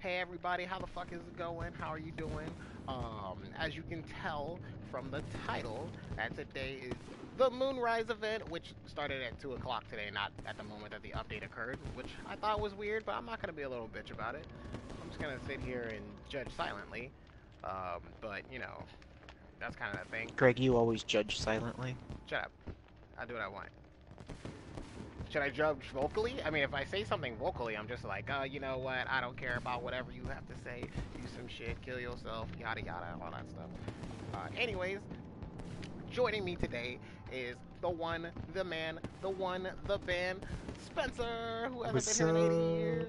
Hey everybody, how the fuck is it going? How are you doing? As you can tell from the title, that today is the Moonrise event, which started at 2 o'clock today, not at the moment that the update occurred, which I thought was weird, but I'm not gonna be a little bitch about it. I'm just gonna sit here and judge silently. But, you know, that's kind of the thing. Greg, you always judge silently. Shut up. I do what I want. Should I judge vocally? I mean, if I say something vocally, I'm just like, you know what? I don't care about whatever you have to say. Do some shit, kill yourself, yada yada, all that stuff. Anyways, joining me today is the one, the man, the one, the band, Spencer, who hasn't been What's here in 80 up? years.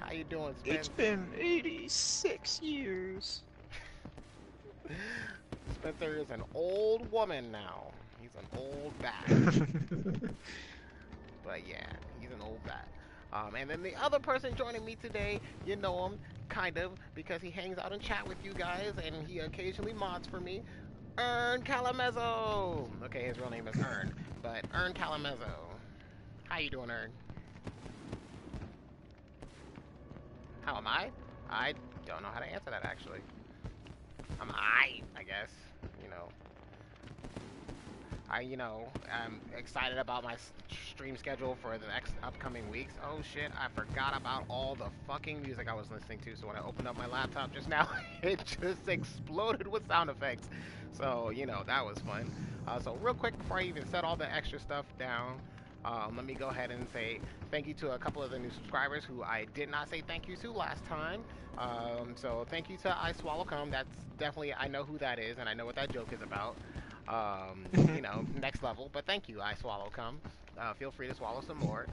How you doing, It's Spence? been 86 years. Spencer is an old woman now. He's an old bat. But yeah, he's an old bat. And then the other person joining me today, you know him, kind of, because he hangs out and chat with you guys, and he occasionally mods for me. Ern Calamezzo! Okay, his real name is Ern, but Ern Calamezzo. How you doing, Ern? How am I? I don't know how to answer that, actually. I guess. You know, I'm excited about my stream schedule for the next upcoming weeks. Oh shit, I forgot about all the fucking music I was listening to. So when I opened up my laptop just now, it just exploded with sound effects. So, you know, that was fun. So real quick before I even set all the extra stuff down, let me go ahead and say thank you to a couple of the new subscribers who I did not say thank you to last time. So thank you to I Swallow Cum. That's definitely, I know who that is and I know what that joke is about. You know, next level. But thank you, I Swallow Cum. Feel free to swallow some more.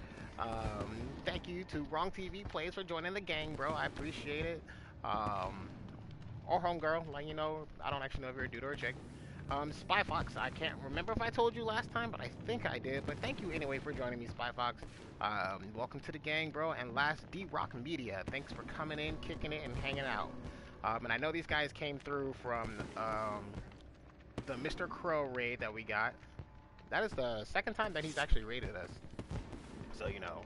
Thank you to Wrong TV Plays for joining the gang, bro. I appreciate it. Or homegirl, like, you know, I don't actually know if you're a dude or a chick. Spy Fox, I can't remember if I told you last time, but I think I did. But thank you anyway for joining me, Spy Fox. Welcome to the gang, bro. And last, D-Rock Media, thanks for coming in, kicking it, and hanging out. And I know these guys came through from the Mr. Crow raid that we got. That is the second time that he's actually raided us. So, you know,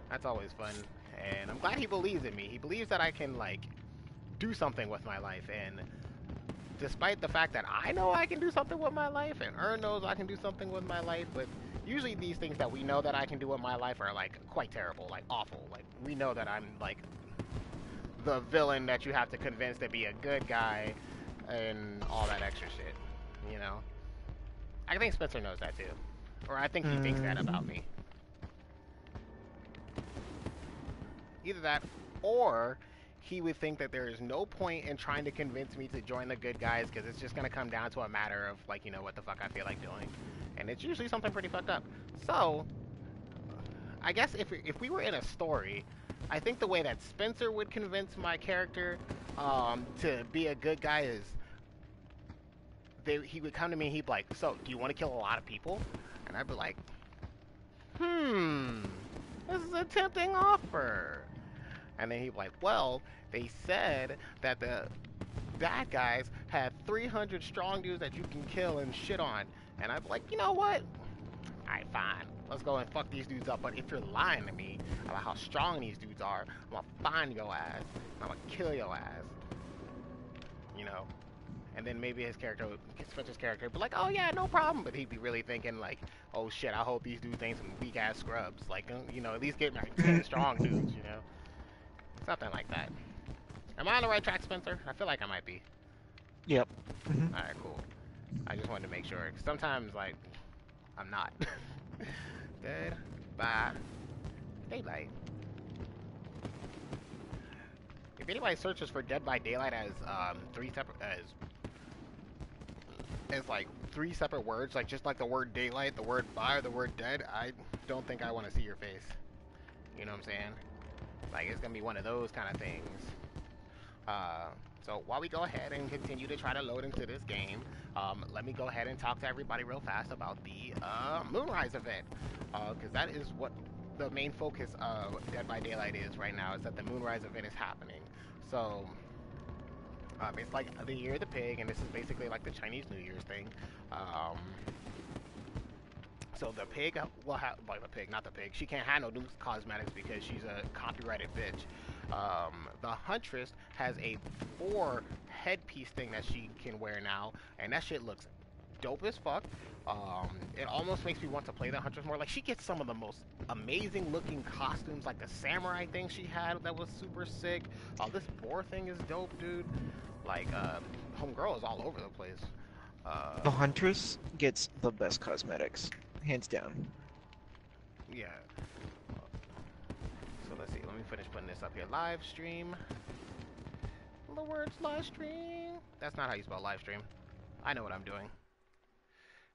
that's always fun. And I'm glad he believes in me. He believes that I can, like, do something with my life. And despite the fact that I know I can do something with my life, and Ern knows I can do something with my life, but usually these things that we know that I can do with my life are, like, quite terrible, like, awful. Like, we know that I'm, like, the villain that you have to convince to be a good guy and all that extra shit, you know? I think Spencer knows that too. Or I think he thinks that about me. Either that, or he would think that there is no point in trying to convince me to join the good guys because it's just going to come down to a matter of, like, you know, what the fuck I feel like doing. And it's usually something pretty fucked up. So, I guess if we were in a story, I think the way that Spencer would convince my character to be a good guy is he would come to me and he'd be like, so, do you want to kill a lot of people? And I'd be like, this is a tempting offer. And then he'd be like, well, they said that the bad guys had 300 strong dudes that you can kill and shit on. And I'd be like, you know what? Alright, fine. Let's go and fuck these dudes up. But if you're lying to me about how strong these dudes are, I'm gonna find your ass. And I'm gonna kill your ass. You know? And then maybe Spencer's character would be like, oh yeah, no problem. But he'd be really thinking like, oh shit, I hope these dudes ain't some weak ass scrubs. Like, you know, at least get like 10 strong dudes, you know? Something like that. Am I on the right track, Spencer? I feel like I might be. Yep. Alright, cool. I just wanted to make sure. 'Cause sometimes, like, I'm not. Dead by Daylight. If anybody searches for Dead by Daylight as like three separate words, like just like the word daylight, the word by, the word dead, I don't think I want to see your face. You know what I'm saying? Like, it's gonna be one of those kind of things. So while we go ahead and continue to try to load into this game, let me go ahead and talk to everybody real fast about the Moonrise event, because that is what the main focus of Dead by Daylight is right now. Is that the Moonrise event is happening. So it's like the Year of the Pig, and this is basically like the Chinese New Year's thing. So the pig will have, like the pig, not the pig. She can't have no new cosmetics because she's a copyrighted bitch. The Huntress has a 4 headpiece thing that she can wear now, and that shit looks dope as fuck. It almost makes me want to play the Huntress more. Like, she gets some of the most amazing looking costumes, like the samurai thing she had that was super sick. This boar thing is dope, dude. Like, Homegirl is all over the place. The Huntress gets the best cosmetics, hands down. Yeah. So let's see. Let me finish putting this up here. Live stream. The words live stream. That's not how you spell live stream. I know what I'm doing.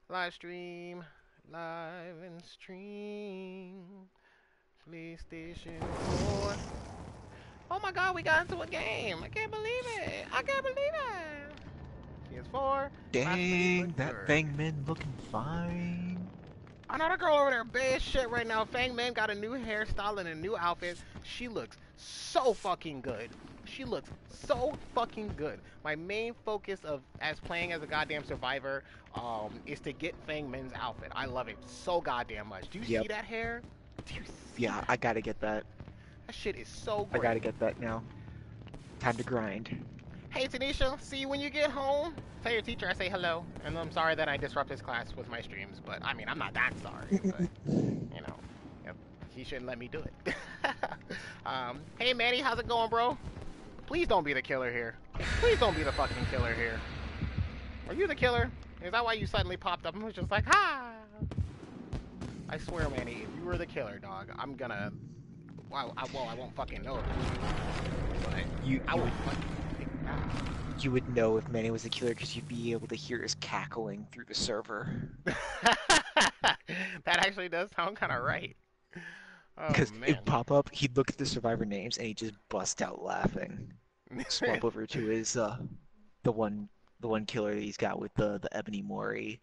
Live stream. Live and stream. PlayStation 4. Oh my god, we got into a game. I can't believe it. I can't believe it. PS4. Dang, that Fangman looking fine. Another girl over there, bad as shit right now. Fangman got a new hairstyle and a new outfit. She looks so fucking good. She looks so fucking good. My main focus of as playing as a goddamn survivor is to get Fangman's outfit. I love it so goddamn much. Do you see that hair? Do you see that? I gotta get that. That shit is so great. I gotta get that now. Time to grind. Hey Tanisha, see you when you get home. Tell your teacher I say hello. And I'm sorry that I disrupt his class with my streams, but I mean, I'm not that sorry. But, you know, yep, he shouldn't let me do it. Hey Manny, how's it going, bro? Please don't be the killer here. Please don't be the fucking killer here. Are you the killer? Is that why you suddenly popped up and was just like, ha? I swear, Manny, if you were the killer, dog, I'm gonna... Well, I won't fucking know. But I would fucking... You would know if Manny was the killer because you'd be able to hear his cackling through the server. That actually does sound kind of right. Because Oh, it'd pop up, he'd look at the survivor names, and he'd just bust out laughing. Swap over to his, the one killer that he's got with the Ebony Mori.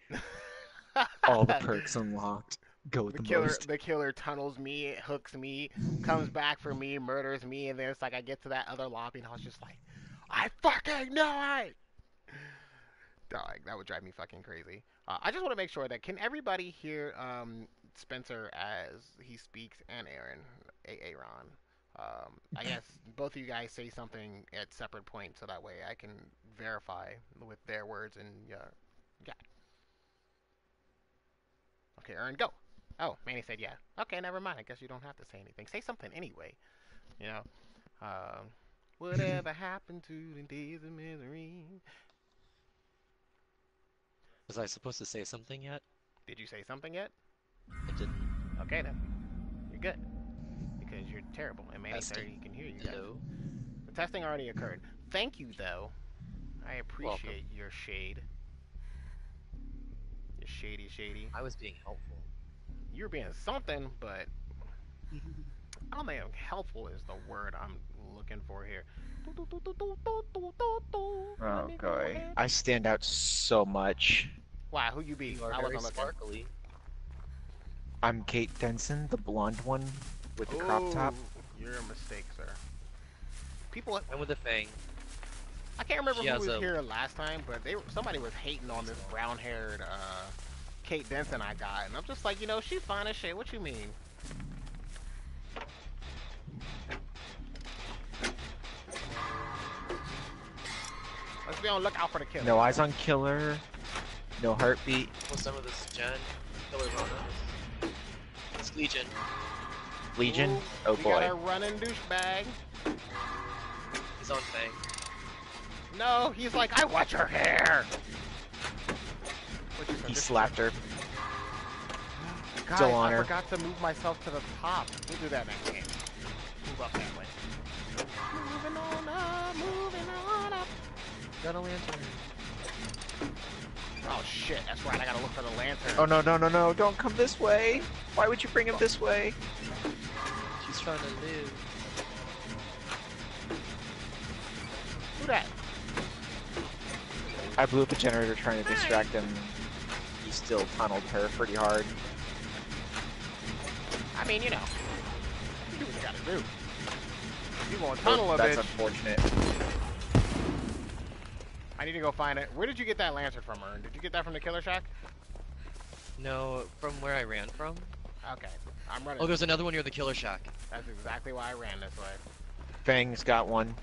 All the perks unlocked. Go with the most. The killer tunnels me, hooks me, comes back for me, murders me, and then it's like I get to that other lobby, and I was just like, I fucking know it! Dog, that would drive me fucking crazy. I just want to make sure that, can everybody hear Spencer as he speaks, and Aaron? I guess both of you guys say something at separate points so that way I can verify with their words and yeah. Okay, Aaron, go. Oh, Manny said yeah. Okay, never mind. I guess you don't have to say anything. Say something anyway. You know. Whatever happened to the days of misery? Was I supposed to say something yet? Did you say something yet? I didn't. Okay then. You're good. Because you're terrible. And Manny said he can hear you guys. Hello. The testing already occurred. Thank you though. I appreciate your shade. Your shady. I was being helpful. You're being something, but I don't think helpful is the word I'm looking for here. Oh, God. I stand out so much. Why? Who you be? You are I very wasn't looking. sparkly. I'm Kate Denson, the blonde one with the crop top. You're a mistake, sir. People... And with a fang. I can't remember She who has was a- here last time, but somebody was hating on this brown-haired Kate Denson I got, and I'm just like, you know, she's fine as shit. What you mean? Let's be on the lookout for the killer. No eyes on killer. No heartbeat. What's some of this Gen? Killer Rona. It's Legion. Legion? Ooh, Oh we got a boy. running douchebag. He's on fang. No, he's like, I want your hair. He slapped her. Guys, Still on I her. forgot to move myself to the top. We'll do that next game. Move up that way. Moving on up. Got a lantern. Oh shit, that's right, I gotta look for the lantern. Oh no, don't come this way. Why would you bring him this way? She's trying to live. Who that? I blew up a generator trying to distract him. He still tunneled her pretty hard. I mean, you know. You do what you gotta do. You gonna tunnel a That's bitch. unfortunate. I need to go find it. Where did you get that lantern from, Ern? Did you get that from the killer shack? No, from where I ran from. Okay. I'm running. Oh, there's another one near the killer shack. That's exactly why I ran this way. Fang's got one.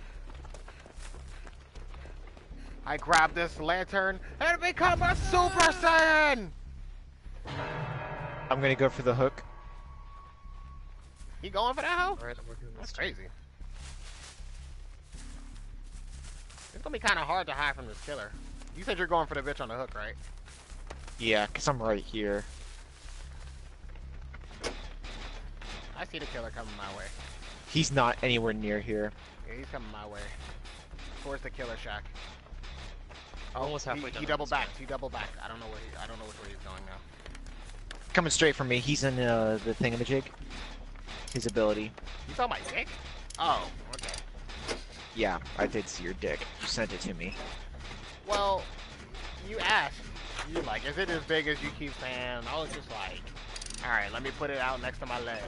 I grab this lantern and become a Super Saiyan! I'm gonna go for the hook. You going for that hoe? Alright, I'm working on That's this. crazy. It's gonna be kind of hard to hide from this killer. You said you're going for the bitch on the hook, right? Yeah, because I'm right here. I see the killer coming my way. He's not anywhere near here. Yeah, he's coming my way. Towards the killer shack. Almost halfway done He with double this backed. one. He double backed. I don't know which way he's going now. Coming straight for me. He's in the thingamajig. His ability. You saw my dick? Oh, okay. Yeah, I did see your dick. You sent it to me. Well, you asked. You like, is it as big as you keep saying? I was just like, all right, let me put it out next to my leg.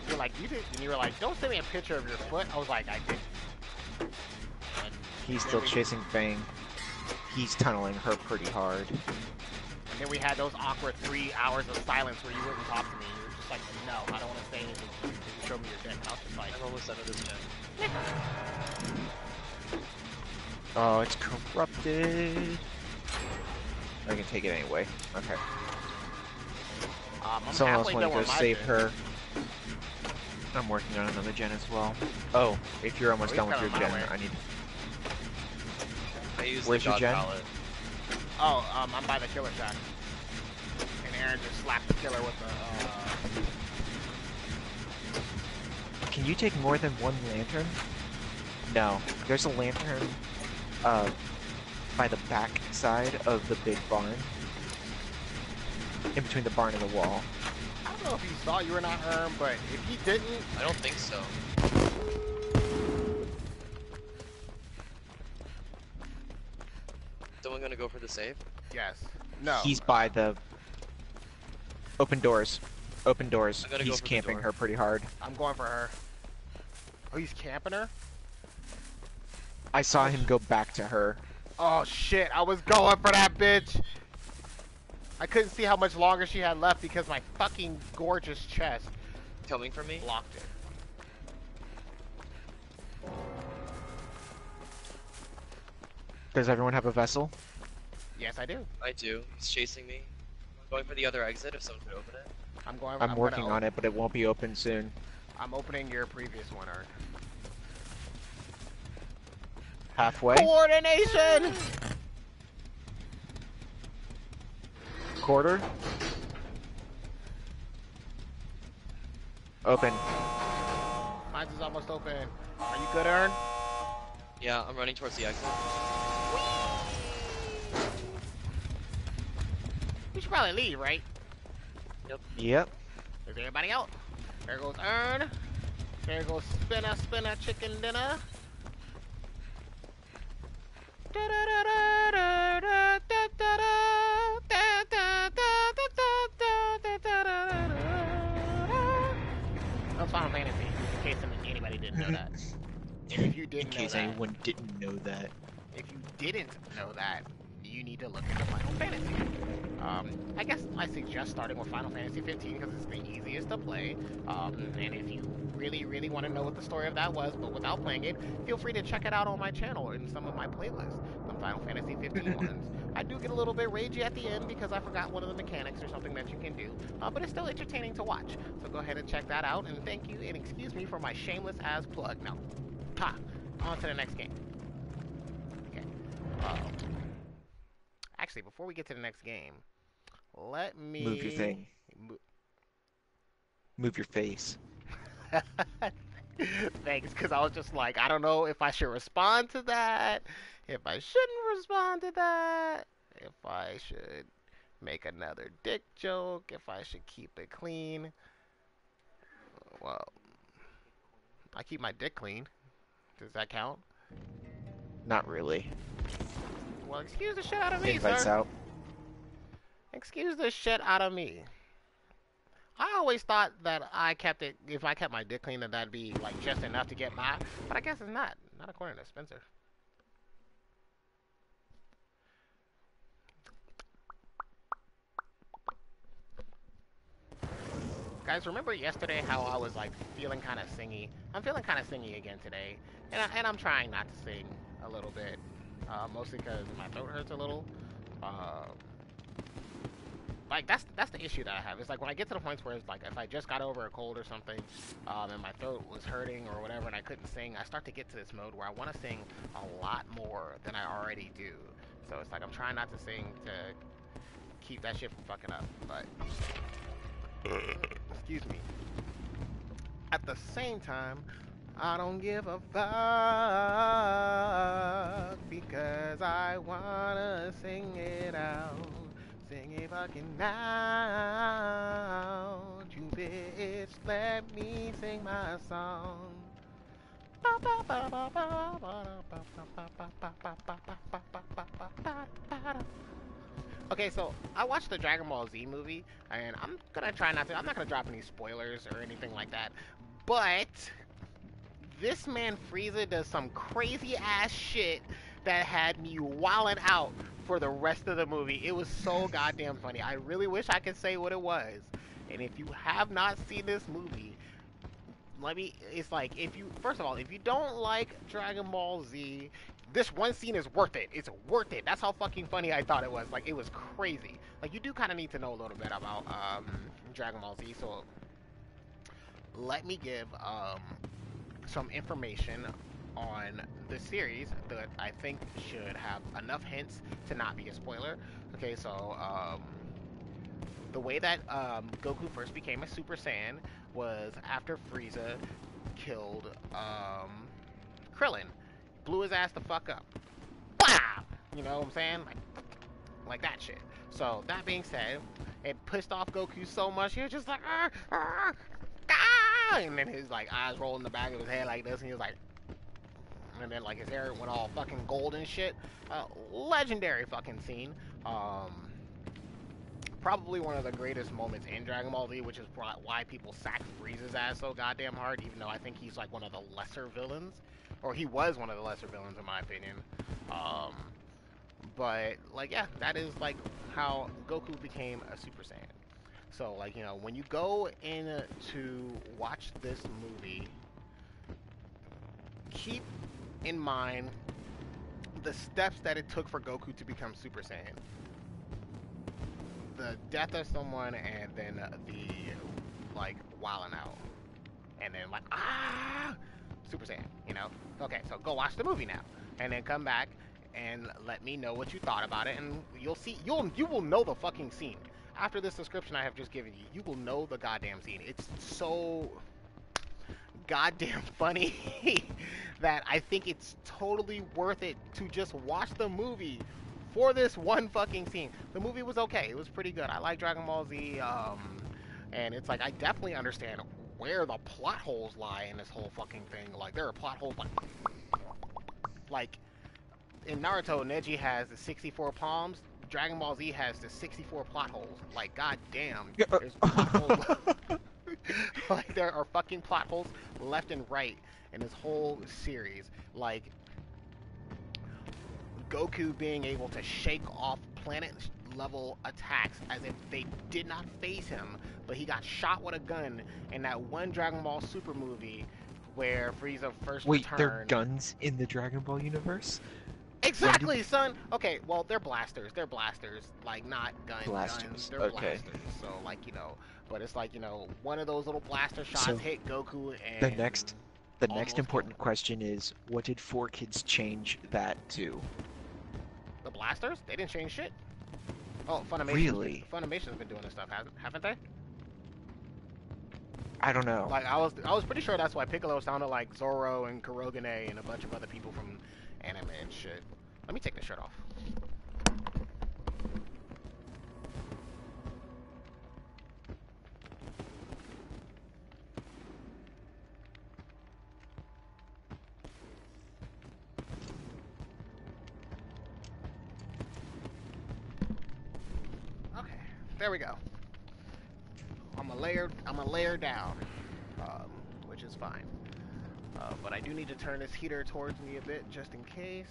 You're like, you did, and you were like, don't send me a picture of your foot. I was like, I did. And He's then still we- chasing Fang. He's tunneling her pretty hard. And then we had those awkward 3 hours of silence where you wouldn't talk to me. You were just like, no, I don't want to say anything. You showed me your dick. And I was just like, I'm almost out of this gen. Oh, it's corrupted. I can take it anyway. Okay. I'm Someone else halfway want to done go with my save gen. her. I'm working on another gen as well. Oh, if you're almost he's done with your coming my gen, way. I need. I use Where's the your God gen? palette. Oh, I'm by the killer shack. And Aaron just slapped the killer with the, Can you take more than one lantern? No. There's a lantern by the back side of the big barn. In between the barn and the wall. I don't know if you saw you were not Aaron, but if he didn't, I don't think so. Someone gonna go for the save? yes. No. He's by the open doors. Open doors. I'm gonna go He's for the camping door. her pretty hard. I'm going for her. Oh, he's camping her? I saw him go back to her. Oh shit, I was going for that bitch! I couldn't see how much longer she had left because my fucking gorgeous chest Coming for me? blocked it. Does everyone have a vessel? Yes, I do. I do. He's chasing me. I'm going for the other exit if someone could open it. I'm working on it, but it won't be open soon. I'm opening your previous one, Art. Halfway? Coordination! Quarter? Open. Mine's is almost open. Are you good, Ern? Yeah, I'm running towards the exit. We should probably leave, right? Yep. Is everybody out? There goes Ern. There goes Spinner Chicken Dinner. That's Final Fantasy, in case anybody didn't know that. And if you In didn't know case that, anyone didn't know that. if you didn't know that, you need to look into Final Fantasy. I guess I suggest starting with Final Fantasy 15 because it's the easiest to play. And if you really want to know what the story of that was, but without playing it, feel free to check it out on my channel or in some of my playlists, the Final Fantasy 15 ones. I do get a little bit ragey at the end because I forgot one of the mechanics or something that you can do, but it's still entertaining to watch. So go ahead and check that out, and thank you, and excuse me for my shameless ass plug. Now, on to the next game. Okay. Actually, before we get to the next game, let me Move your thing. Move your face. Thanks, because I was just like, I don't know if I should respond to that, if I shouldn't respond to that, if I should make another dick joke, if I should keep it clean. Well, I keep my dick clean. Does that count? Not really. Well, excuse the shit out of me, Invites sir. out. Excuse the shit out of me. I always thought that if I kept my dick clean, that that'd be like just enough to get by, but I guess it's not. Not according to Spencer. Guys, remember yesterday how I was like feeling kind of singy? I'm feeling kind of singy again today, and I'm trying not to sing a little bit, mostly because my throat hurts a little. Uh, like that's the issue that I have. It's like when I get to the points where it's like if I just got over a cold or something, and my throat was hurting or whatever, and I couldn't sing, I start to get to this mode where I want to sing a lot more than I already do. So it's like I'm trying not to sing to keep that shit from fucking up, but. Excuse me. At the same time, I don't give a fuck because I wanna sing it out. Sing it fucking out. You bitch, let me sing my song. Okay, so I watched the Dragon Ball Z movie, and I'm gonna try not to. I'm not gonna drop any spoilers or anything like that. But this man Frieza does some crazy ass shit that had me wilding out for the rest of the movie. It was so goddamn funny. I really wish I could say what it was. And if you have not seen this movie, it's like, if you, first of all, if you don't like Dragon Ball Z, this one scene is worth it. It's worth it. That's how fucking funny I thought it was. Like, it was crazy. Like, you do kind of need to know a little bit about Dragon Ball Z, so let me give some information on the series that I think should have enough hints to not be a spoiler. Okay, so the way that Goku first became a Super Saiyan was after Frieza killed Krillin. Blew his ass the fuck up. Wow! You know what I'm saying? Like that shit. So, that being said, it pissed off Goku so much, he was just like, and then his like eyes rolled in the back of his head like this, and he was like, and then like his hair went all fucking gold and shit. Legendary fucking scene. Probably one of the greatest moments in Dragon Ball Z, which is why people sack Frieza's ass so goddamn hard, even though I think he's like one of the lesser villains. Or he was one of the lesser villains in my opinion. But like, yeah, that is like how Goku became a Super Saiyan. So like, you know, when you go in to watch this movie, keep in mind the steps that it took for Goku to become Super Saiyan. The death of someone, and then the like wilding out, and then like Super Saiyan, you know? Okay, so go watch the movie now, and then come back and let me know what you thought about it, and you'll see, you will know the fucking scene. After this description I have just given you, you will know the goddamn scene. It's so goddamn funny that I think it's totally worth it to just watch the movie for this one fucking scene. The movie was okay. It was pretty good. I like Dragon Ball Z, and it's like, I definitely understand where the plot holes lie in this whole fucking thing. Like, there are plot holes like in Naruto, Neji has the 64 palms. Dragon Ball Z has the 64 plot holes. Like, goddamn, there's plot holes. Like, there are fucking plot holes left and right in this whole series. Like, Goku being able to shake off planet-level attacks as if they did not phase him, but he got shot with a gun in that one Dragon Ball Super movie where Frieza first Wait, returned. there are guns in the Dragon Ball universe? Exactly, son! Okay, well, they're blasters. They're blasters. Like, not guns. Blasters, They're okay. blasters. So, like, you know, but it's like, you know, one of those little blaster shots So, hit Goku and... The next almost important killed him. question is, what did 4Kids change that to? The blasters? They didn't change shit. Oh, Funimation. Really? Funimation's been doing this stuff, haven't they? I don't know. Like, I was pretty sure that's why Piccolo sounded like Zoro and Kurogane and a bunch of other people from anime and shit. Let me take the shirt off. Okay, there we go. I'm a layer down, which is fine. But I do need to turn this heater towards me a bit just in case.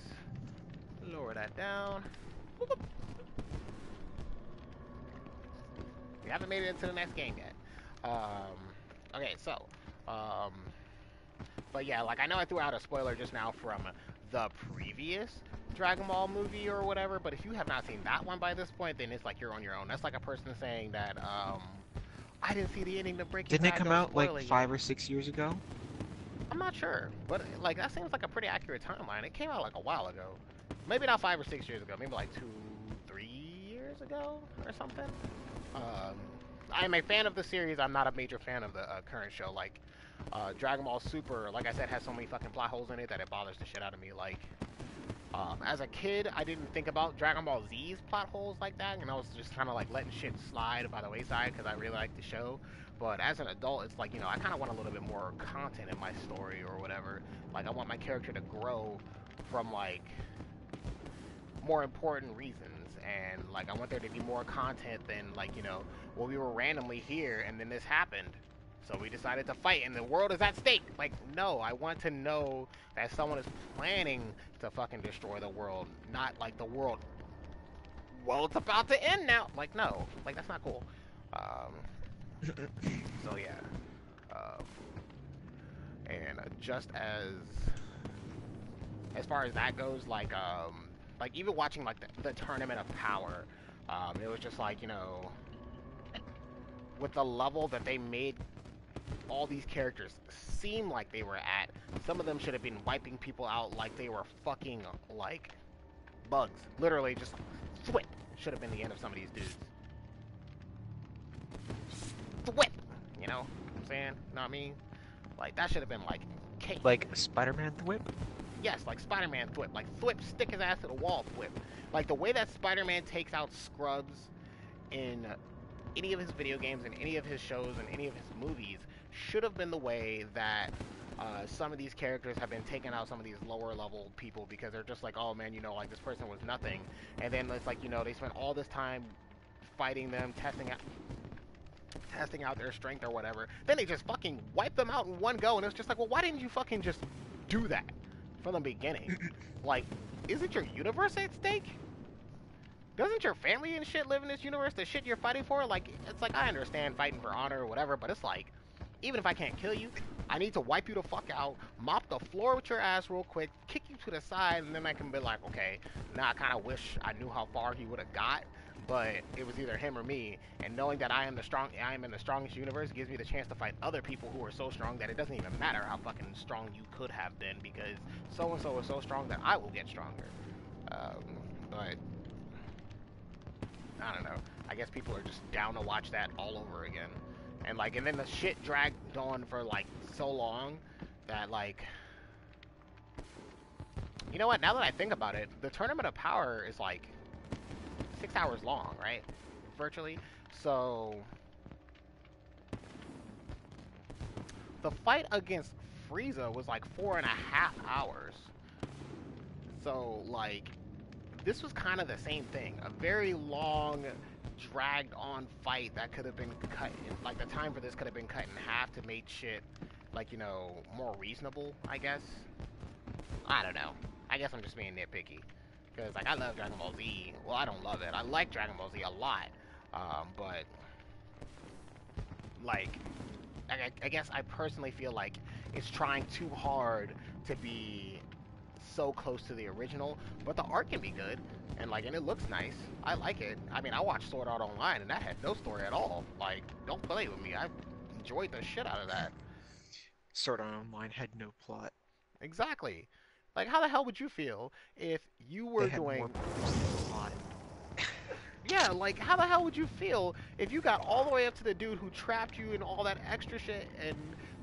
Lower that down. Whoop, whoop. We haven't made it into the next game yet. Okay, so, um, but yeah, like I know I threw out a spoiler just now from the previous Dragon Ball movie or whatever, but if you have not seen that one by this point, then it's like you're on your own. That's like a person saying that, I didn't see the ending to Breaking Didn't it Bad, come don't out spoil like it yet. 5 or 6 years ago? I'm not sure, but like that seems like a pretty accurate timeline. It came out like a while ago. Maybe not 5 or 6 years ago, maybe like 2, 3 years ago or something. Um, I'm a fan of the series. I'm not a major fan of the current show. Like, Dragon Ball Super, like I said, has so many fucking plot holes in it that it bothers the shit out of me. Like, as a kid, I didn't think about Dragon Ball Z's plot holes like that, and I was just kind of like letting shit slide by the wayside because I really liked the show. But as an adult, it's like, I kind of want a little bit more content in my story or whatever. Like, I want my character to grow from like more important reasons, and like I want there to be more content than like, well, we were randomly here and then this happened, so we decided to fight and the world is at stake. Like, no, I want to know that someone is planning to fucking destroy the world, not like the world, well, it's about to end now. Like, no, like that's not cool. So yeah, um, and just as far as that goes, like even watching like the Tournament of Power, it was just like, with the level that they made all these characters seem like they were at, some of them should have been wiping people out like they were fucking like bugs. Literally just thwip should have been the end of some of these dudes. Thwip, you know what I'm saying? Know what I mean? Like that should have been like cake. Like Spider-Man Thwip? Yes, like Spider-Man Thwip. Like Thwip, stick his ass to the wall, Thwip. Like the way that Spider-Man takes out Scrubs in any of his video games and any of his shows and any of his movies should have been the way that some of these characters have been taking out some of these lower level people, because they're just like, oh man, like this person was nothing. And then it's like, they spent all this time fighting them, testing out their strength or whatever. Then they just fucking wipe them out in one go, and it's just like, well, why didn't you fucking just do that from the beginning? Like, isn't your universe at stake? Doesn't your family and shit live in this universe? The shit you're fighting for? Like, it's like, I understand fighting for honor or whatever, but it's like, even if I can't kill you, I need to wipe you the fuck out, mop the floor with your ass real quick, kick you to the side, and then I can be like, okay, now I kind of wish I knew how far he would have got, but it was either him or me. And knowing that I am in the strongest universe gives me the chance to fight other people who are so strong that it doesn't even matter how fucking strong you could have been, because so and so is so strong that I will get stronger. But I don't know. I guess people are just down to watch that all over again. And then the shit dragged on for like so long that like, you know what? Now that I think about it, the Tournament of Power is like 6 hours long, right? Virtually. So the fight against Frieza was like 4.5 hours. So like, this was kind of the same thing. A very long, dragged on fight that could have been cut in, like the time for this could have been cut in half to make shit like, more reasonable, I guess. I don't know. I guess I'm just being nitpicky. Because, like, I love Dragon Ball Z. Well, I don't love it. I like Dragon Ball Z a lot. But, like, I guess I personally feel like it's trying too hard to be so close to the original. But the art can be good. And it looks nice. I like it. I mean, I watched Sword Art Online, and that had no story at all. Like, don't play with me. I enjoyed the shit out of that. Sword Art Online had no plot. Exactly. Like, how the hell would you feel if you were They had more doing... plot. Yeah, like, how the hell would you feel if you got all the way up to the dude who trapped you and all that extra shit and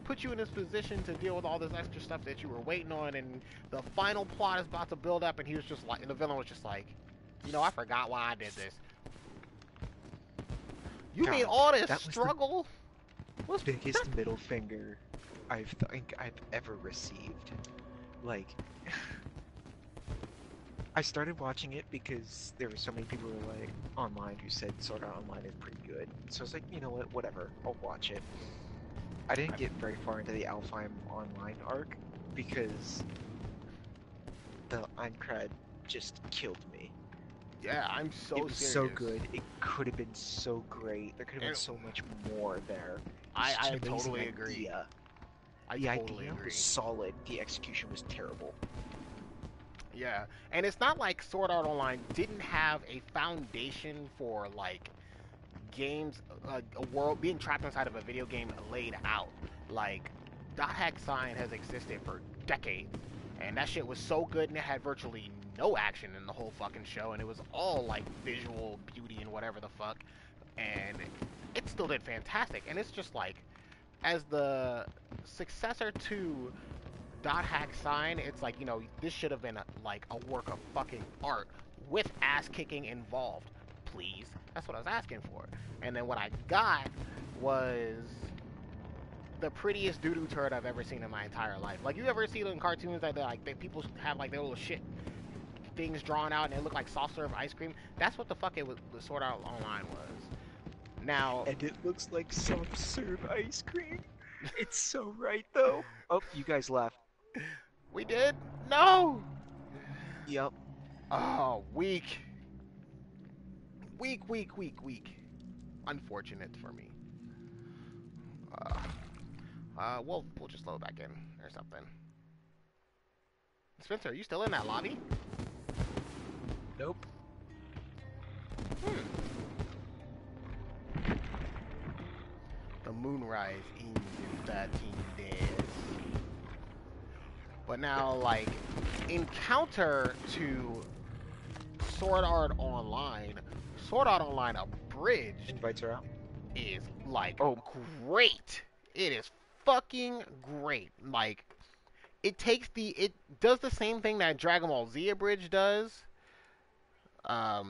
put you in this position to deal with all this extra stuff that you were waiting on, and the final plot is about to build up, and he was just like, and the villain was just like, I forgot why I did this. You made all this struggle? What's the biggest middle finger I think I've ever received. Like, I started watching it because there were so many people who were like online who said Sword Art Online is pretty good. So I was like, you know what, whatever, I'll watch it. I didn't get very far into the Alfheim Online arc because the Aincrad just killed me. Yeah, I'm so It was serious. so good. It could have been so great. There could have been so much more there. I It's an amazing totally agree. idea. I The totally idea agree. was solid. The execution was terrible. Yeah, and it's not like Sword Art Online didn't have a foundation for like games, a world being trapped inside of a video game laid out. Like, dot hack sign has existed for decades, and that shit was so good, and it had virtually no action in the whole fucking show, and it was all like visual beauty and whatever the fuck, and it still did fantastic. And it's just like, as the successor to dot hack sign, it's like, this should have been like a work of fucking art with ass kicking involved. Please, that's what I was asking for. And then what I got was the prettiest doo-doo turd I've ever seen in my entire life. Like, you ever see in cartoons that people have like their little shit things drawn out and they look like soft serve ice cream? That's what the fuck it was. The Sword Art Online was. Now, And it looks like self-serve ice cream. It's so right, though. Oh, you guys left. we did? No! Yep. Oh, weak. Weak. Unfortunate for me. We'll just load back in or something. Spencer, are you still in that lobby? Nope. The Moonrise in 13 days. But now, like, in counter to Sword Art Online Abridged Invites are out. is, like, great. It is fucking great. Like, it does the same thing that Dragon Ball Z Abridged does. I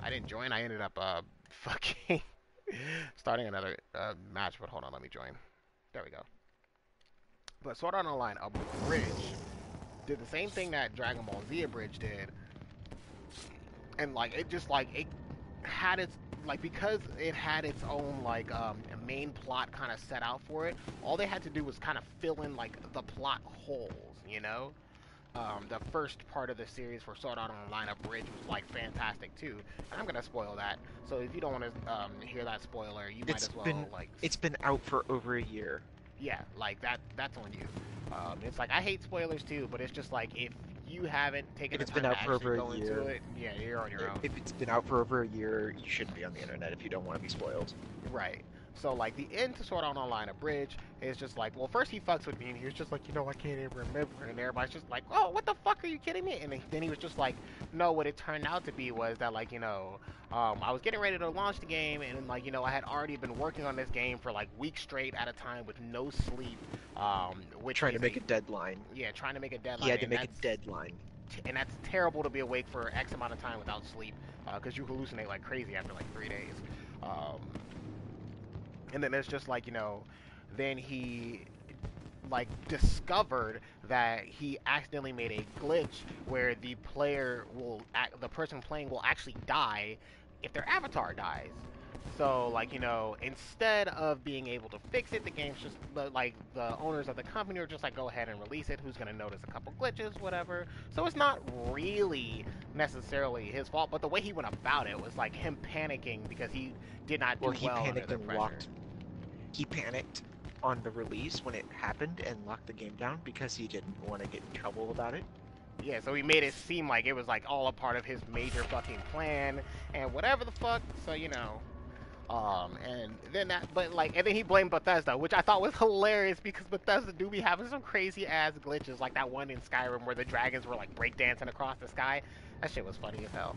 didn't join. I ended up, fucking starting another match, but hold on, let me join. There we go. But Sword Art Online Abridged did the same thing that Dragon Ball Z Abridged did, and like it just like it had its like because it had its own like main plot kind of set out for it. All they had to do was kind of fill in like the plot holes, you know. The first part of the series for Sword Art Online Abridged was like fantastic too, and I'm gonna spoil that. So if you don't want to hear that spoiler, you might as well like. It's been out for over a year. Yeah, like that's on you. It's like I hate spoilers too, but it's just like if you haven't taken the time to actually go into it, yeah, you're on your own. If it's been out for over a year, you shouldn't be on the internet if you don't want to be spoiled. Right. So like the end to Sword Art Online Abridged is just like, well, first he fucks with me and he was just like, I can't even remember, and everybody's just like, oh, what the fuck, are you kidding me? And then he was just like, no, what it turned out to be was that like, I was getting ready to launch the game, and like, I had already been working on this game for like weeks straight at a time with no sleep, which trying to make a deadline. Yeah, trying to make a deadline. He had to make a deadline. And that's terrible to be awake for X amount of time without sleep, because you hallucinate like crazy after like 3 days. And then it's just like, then he like discovered that he accidentally made a glitch where the person playing will actually die if their avatar dies. So like, instead of being able to fix it, the game's just like the owners of the company are just like, go ahead and release it. Who's gonna notice a couple glitches, whatever. So it's not really necessarily his fault, but the way he went about it was like him panicking because he did not do well under the pressure. He panicked on the release when it happened and locked the game down because he didn't want to get in trouble about it. Yeah, so he made it seem like it was like all a part of his major fucking plan and whatever the fuck. So and then and then he blamed Bethesda, which I thought was hilarious because Bethesda do be having some crazy ass glitches, like that one in Skyrim where the dragons were like breakdancing across the sky. That shit was funny as hell.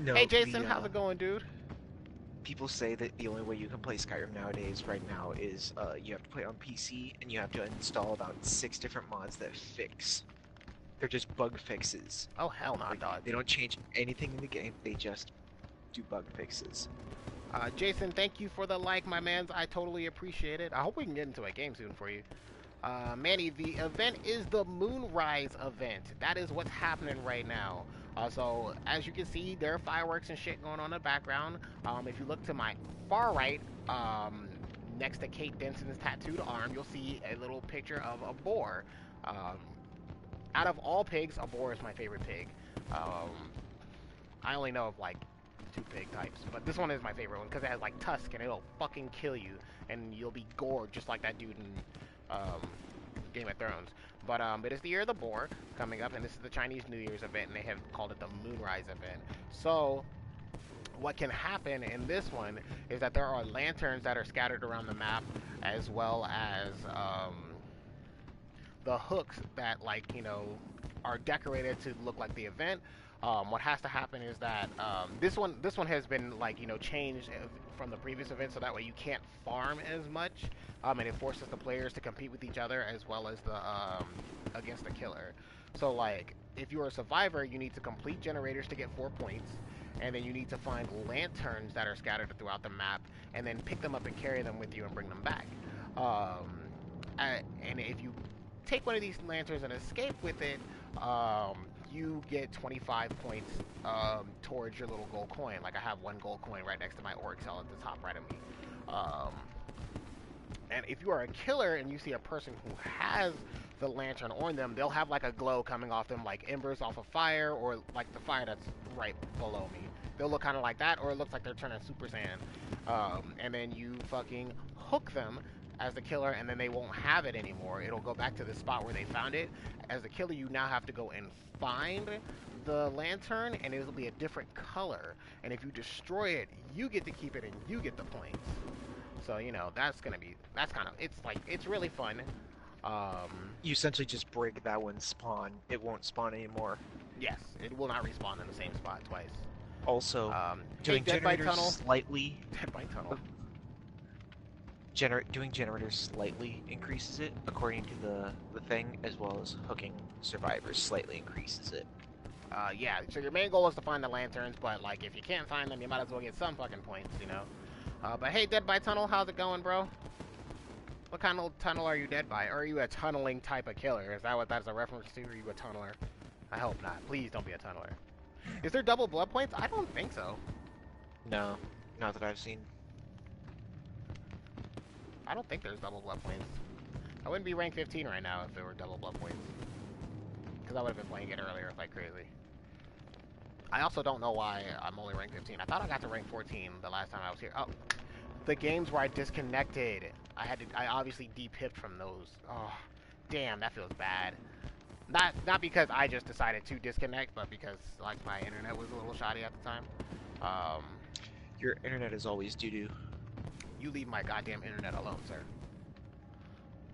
Hey Jason, how's it going, dude? People say that the only way you can play Skyrim nowadays, right now, is you have to play on PC and you have to install about 6 different mods that fix. They're just bug fixes. Oh hell no, dog. They don't change anything in the game. They just do bug fixes. Jason, thank you for the like, my mans. I totally appreciate it. I hope we can get into a game soon for you. Manny, the event is the Moonrise event. That is what's happening right now. So, as you can see, there are fireworks and shit going on in the background. If you look to my far right, next to Kate Denson's tattooed arm, you'll see a little picture of a boar. Out of all pigs, a boar is my favorite pig. I only know of like two pig types. But this one is my favorite one because it has like tusk and it'll fucking kill you and you'll be gored just like that dude in Game of Thrones. But it is the year of the boar coming up, and this is the Chinese New Year's event, and they have called it the Moonrise event. So what can happen in this one is that there are lanterns that are scattered around the map, as well as the hooks that, like, you know, are decorated to look like the event. What has to happen is that this one has been, like, you know, changed from the previous event, so that way you can't farm as much, and it forces the players to compete with each other as well as the against the killer. So, like, if you're a survivor, you need to complete generators to get 4 points, and then you need to find lanterns that are scattered throughout the map, and then pick them up and carry them with you and bring them back. And if you take one of these lanterns and escape with it, you get 25 points towards your little gold coin. Like, I have 1 gold coin right next to my orc cell at the top right of me. And if you are a killer and you see a person who has the lantern on them, they'll have like a glow coming off them, like embers off of fire, or like the fire that's right below me. They'll look kind of like that, or it looks like they're turning Super Saiyan. And then you fucking hook them as the killer, and then they won't have it anymore. It'll go back to the spot where they found it. As the killer, you now have to go and find the lantern, and it'll be a different color. And if you destroy it, you get to keep it, and you get the points. So, you know, that's kind of, it's really fun. You essentially just break that one spawn. It won't spawn anymore. Yes, it will not respawn in the same spot twice. Also, doing Dead by generators Tunnel. slightly... Dead by Tunnel. Doing generators slightly increases it, according to the thing, as well as hooking survivors slightly increases it. Yeah, so your main goal is to find the lanterns, but, like, if you can't find them, you might as well get some fucking points, you know? But hey, Dead by Tunnel, how's it going, bro? What kind of tunnel are you dead by? Or are you a tunneling type of killer? Is that what that's a reference to? Are you a tunneler? I hope not. Please don't be a tunneler. Is there double blood points? I don't think so. No, not that I've seen. I don't think there's double blood points. I wouldn't be rank 15 right now if there were double blood points. Because I would have been playing it earlier like crazy. I also don't know why I'm only rank 15. I thought I got to rank 14 the last time I was here. Oh, the games where I disconnected. I obviously depipped from those. Oh, damn, that feels bad. Not because I just decided to disconnect, but because, like, my internet was a little shoddy at the time. Your internet is always doo-doo. You leave my goddamn internet alone, sir.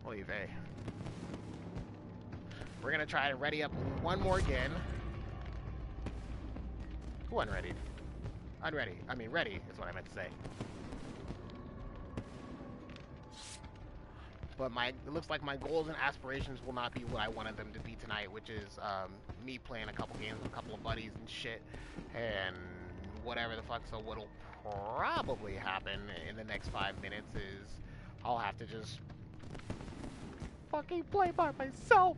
Oy vey. We're gonna try to ready up one more again. Who unreadied? Unready. I mean, ready is what I meant to say. But it looks like my goals and aspirations will not be what I wanted them to be tonight, which is me playing a couple games with a couple of buddies and shit, and whatever the fuck. So what'll probably happen in the next 5 minutes is I'll have to just fucking play by myself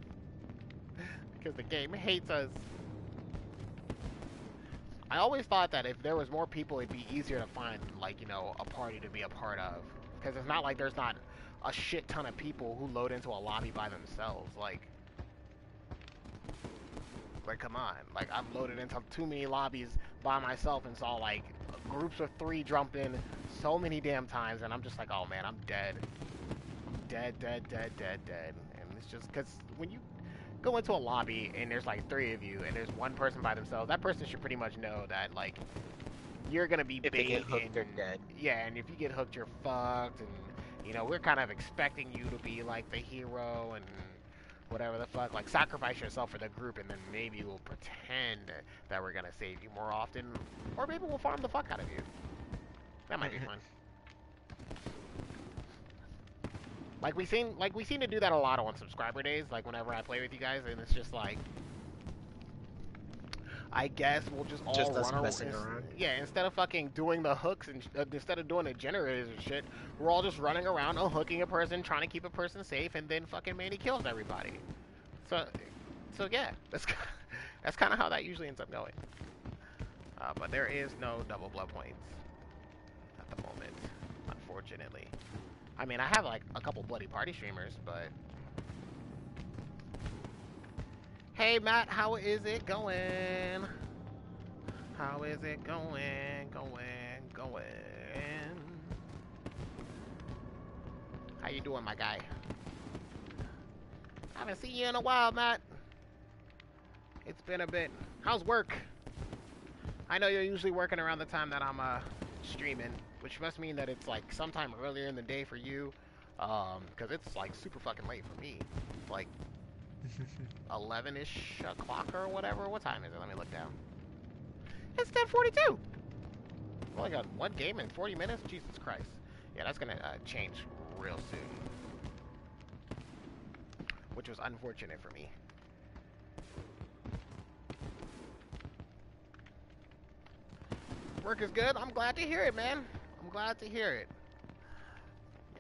because the game hates us. I always thought that if there was more people, it'd be easier to find, like, you know, a party to be a part of, because it's not like there's not a shit ton of people who load into a lobby by themselves. Like, come on. Like, I've loaded into too many lobbies by myself and saw, like, groups of 3 jump in so many damn times, and I'm just like, oh man, I'm dead. Dead. And it's just, because when you go into a lobby and there's like 3 of you and there's one person by themselves, that person should pretty much know that, like, you're gonna be If they bait, get hooked, and they're dead. yeah, and if you get hooked, you're fucked. And you know, we're kind of expecting you to be like the hero and whatever the fuck, like, sacrifice yourself for the group, and then maybe we'll pretend that we're gonna save you more often, or maybe we'll farm the fuck out of you. That might be fun. Like we seem to do that a lot on subscriber days, like whenever I play with you guys, and it's just like, I guess we'll just all us run messing around. around. Yeah, instead of fucking doing the hooks and instead of doing the generators and shit, we're all just running around unhooking a person, trying to keep a person safe, and then fucking Manny kills everybody. So yeah, that's kind of how that usually ends up going. But there is no double blood points at the moment, unfortunately. I mean, I have like a couple bloody party streamers, but hey Matt, how is it going? How is it going? How you doing, my guy? Haven't seen you in a while, Matt. It's been a bit. How's work? I know you're usually working around the time that I'm streaming, which must mean that it's like sometime earlier in the day for you, because it's like super fucking late for me. It's like 11-ish o'clock or whatever. What time is it? Let me look down. It's 10:42. Only got one game in 40 minutes. Jesus Christ. Yeah, that's gonna change real soon, which was unfortunate for me. Work is good. I'm glad to hear it, man. I'm glad to hear it.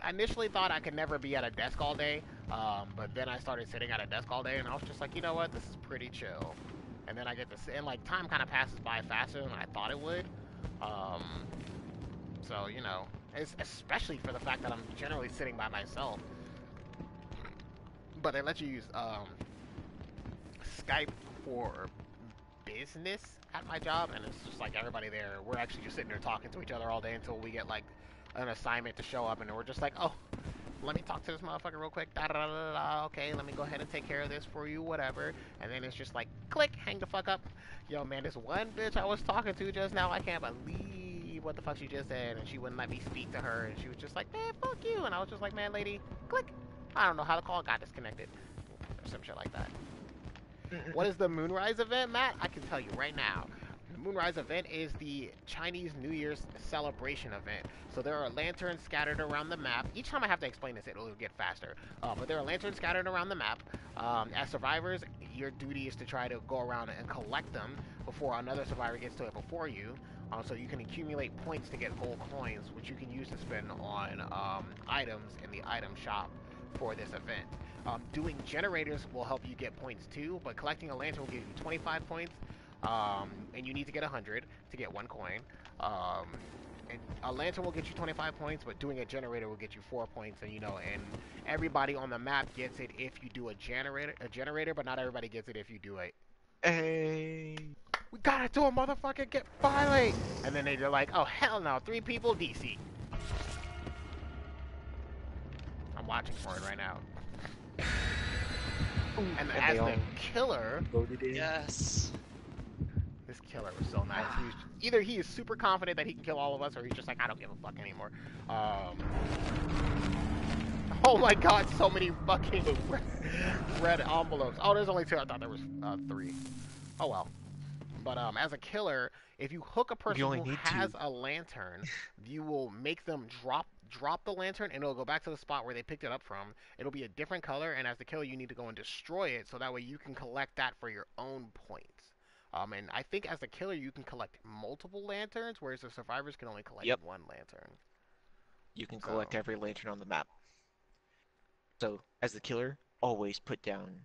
I initially thought I could never be at a desk all day, but then I started sitting at a desk all day, and I was just like, you know what, this is pretty chill. And then I get to sit, and like time kind of passes by faster than I thought it would. So you know, especially for the fact that I'm generally sitting by myself. But they let you use Skype for business at my job, and it's just like everybody there, we're actually just sitting there talking to each other all day until we get like an assignment to show up, and we're just like, oh, let me talk to this motherfucker real quick, da da da da da, okay, let me go ahead and take care of this for you, whatever. And then it's just like, click, hang the fuck up. Yo, man, this one bitch I was talking to just now, I can't believe what the fuck she just said, and she wouldn't let me speak to her, and she was just like, man, fuck you. And I was just like, man, lady, click. I don't know how the call got disconnected, or some shit like that. What is the Moonrise event, Matt? I can tell you right now. The Moonrise event is the Chinese New Year's celebration event. So there are lanterns scattered around the map. Each time I have to explain this, it'll get faster. But there are lanterns scattered around the map. As survivors, your duty is to try to go around and collect them before another survivor gets to it before you. So you can accumulate points to get gold coins, which you can use to spend on items in the item shop for this event. Doing generators will help you get points too, but collecting a lantern will give you 25 points, and you need to get 100 to get 1 coin. And a lantern will get you 25 points, but doing a generator will get you 4 points, and you know, and everybody on the map gets it if you do a generator, but not everybody gets it if you do it. Hey. We gotta do a motherfucking get violate! And then they're like, oh hell no, 3 people DC. I'm watching for it right now. And as the killer, Yes. this killer was so nice. Either he is super confident that he can kill all of us, or he's just like, I don't give a fuck anymore. Oh my god, so many fucking red envelopes. Oh, there's only 2. I thought there was 3. Oh well. But as a killer, if you hook a person who has a lantern, you will make them drop the lantern, and it'll go back to the spot where they picked it up from. It'll be a different color, and as the killer, you need to go and destroy it, so that way you can collect that for your own points. And I think as a killer, you can collect multiple lanterns, whereas the survivors can only collect 1 lantern. You can collect every lantern on the map. So, as the killer, always put down